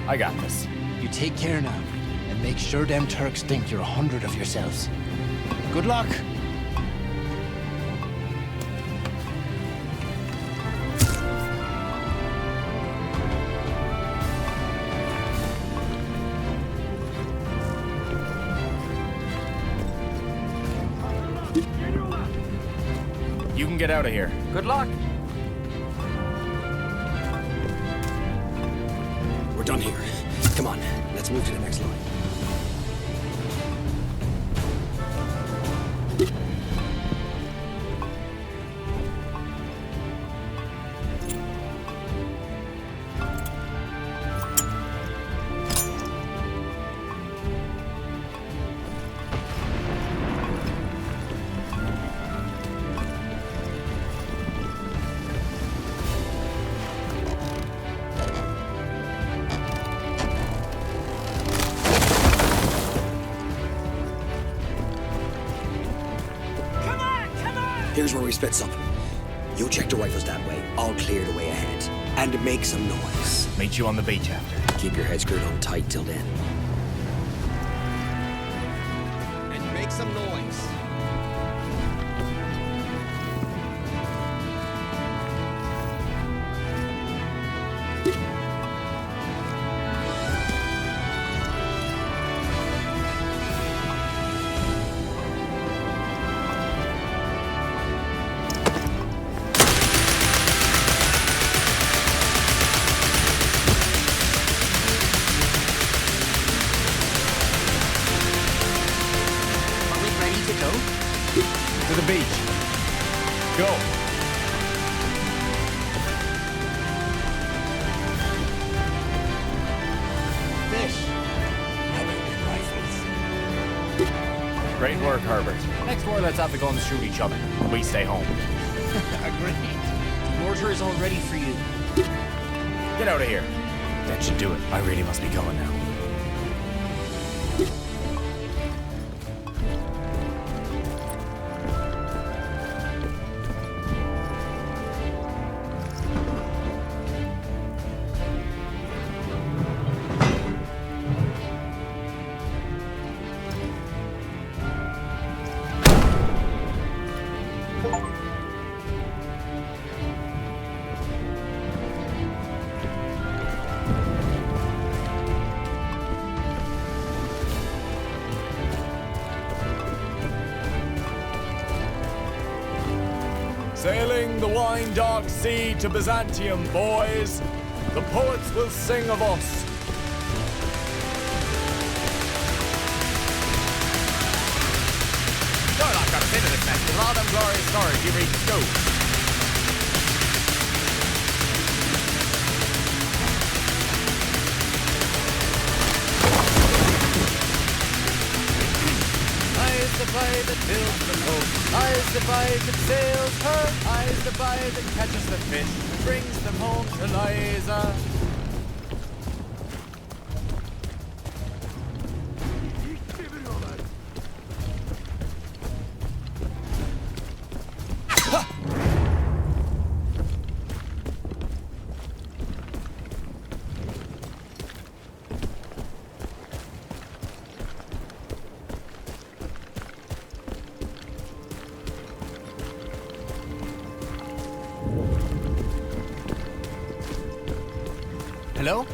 I got this. You take care now, and make sure them Turks think you're 100 of yourselves. Good luck. You can get out of here. Good luck. We're done here. Come on, let's move to the next line. Here's where we split up. You check the rifles that way. I'll clear the way ahead. And make some noise. Meet you on the beach after. Keep your head screwed on tight till then. And make some noise. Are we ready to go? Great work, Herbert. Next war, let's have the guns shoot each other. We stay home. Agreed. The mortar is all ready for you. Get out of here. That should do it. I really must be going now. Sailing the wine-dark sea to Byzantium, boys. The poets will sing of us. You're not gonna fit in this mess with all them glorious stories you read in school. Eyes the fire that fills the boat. Eyes the fire that sails her. Eyes the fire that catches the fish and brings them home to Liza. Hello?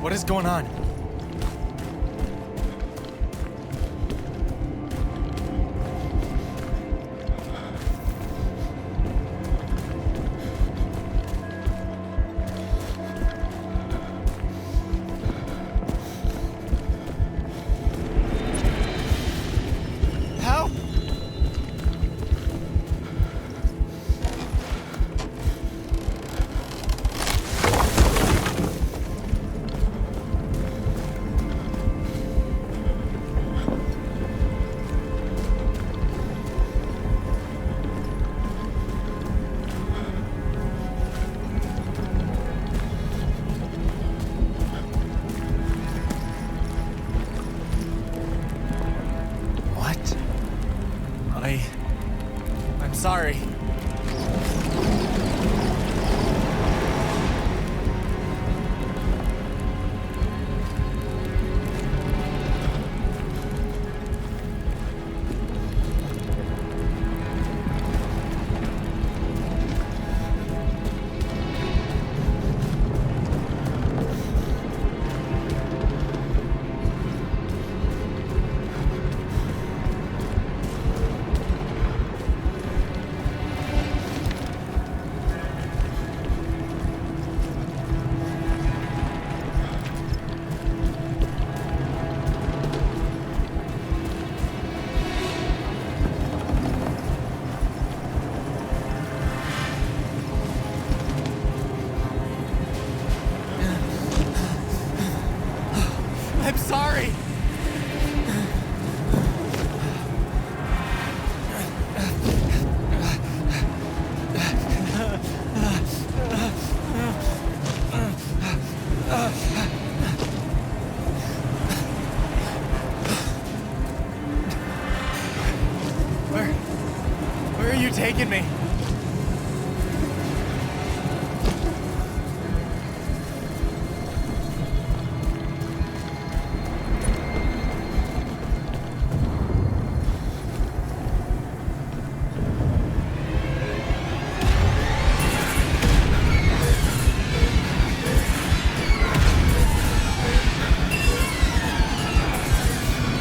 What is going on? How? I'm sorry. taking me.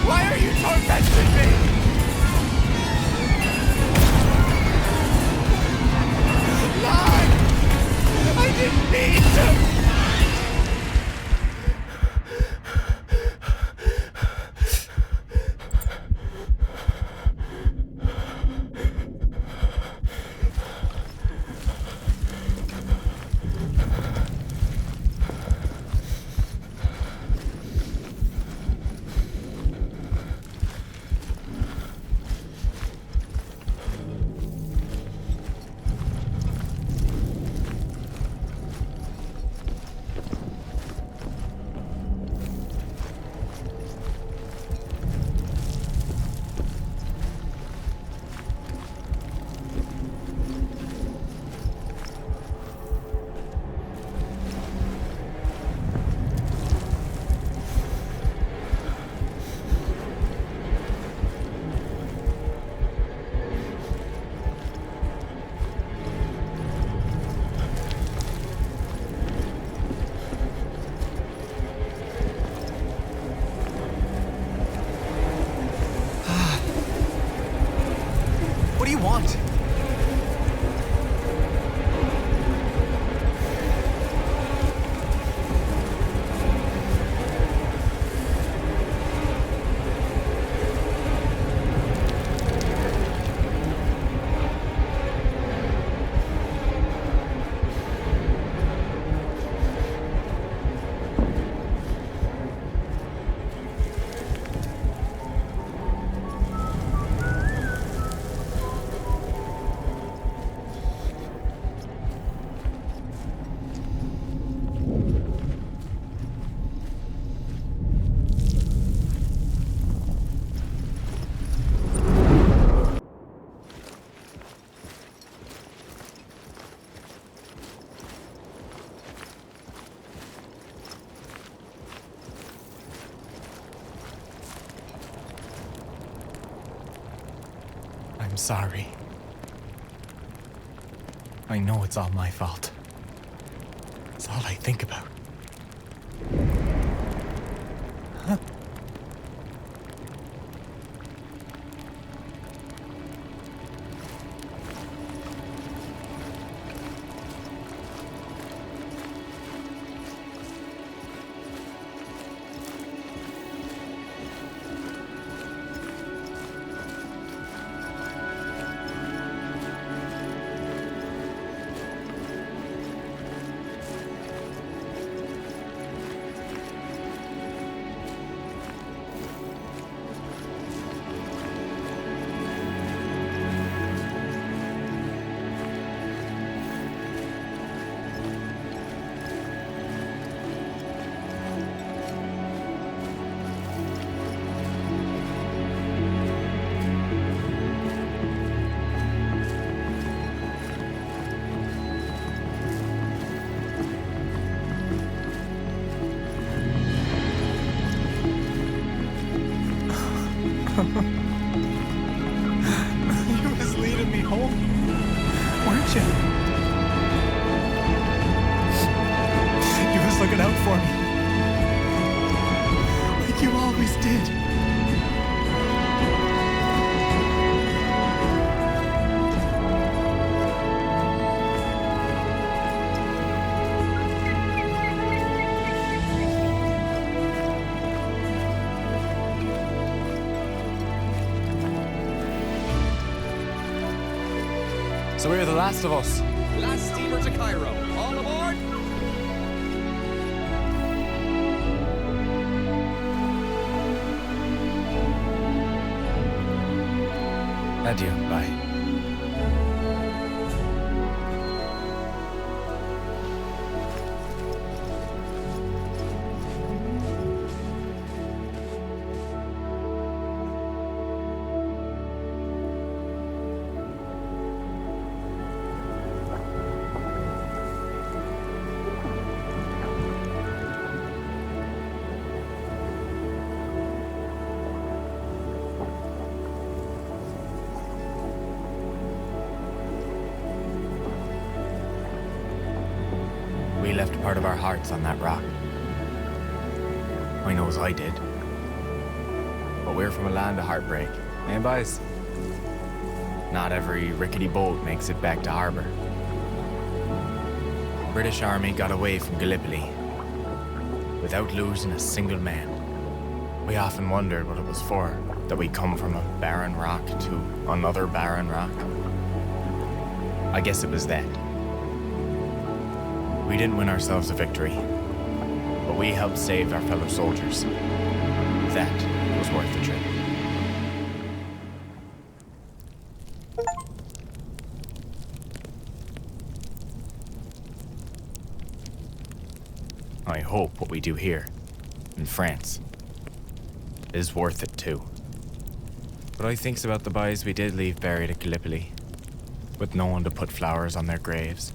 Why are you tormenting me? I didn't mean to! What do you want? I'm sorry. I know it's all my fault. It's all I think about. Huh? You was leading me home, weren't you? You was looking out for me. Like you always did. So we're the last of us. Last steamer to Cairo. All aboard! Adieu. Bye. left part of our hearts on that rock. I knows I did. But we're from a land of heartbreak, eh, boys? Not every rickety boat makes it back to harbor. British Army got away from Gallipoli without losing a single man. We often wondered what it was for, that we come from a barren rock to another barren rock. I guess it was that. We didn't win ourselves a victory, but we helped save our fellow soldiers. That was worth the trip. I hope what we do here, in France, is worth it too. But I thinks about the boys we did leave buried at Gallipoli, with no one to put flowers on their graves.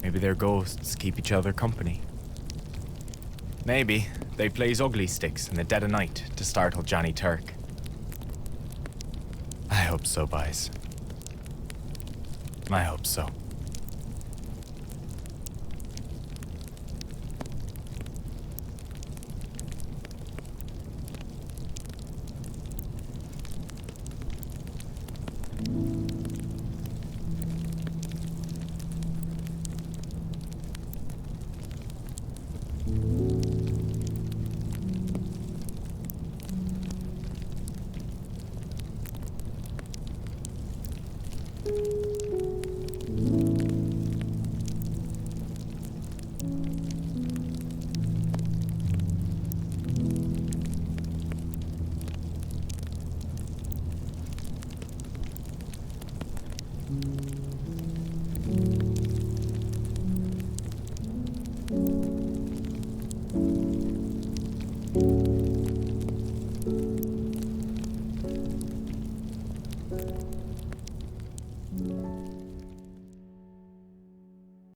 Maybe their ghosts keep each other company. Maybe they plays ugly sticks in the dead of night to startle Johnny Turk. I hope so, boys. I hope so.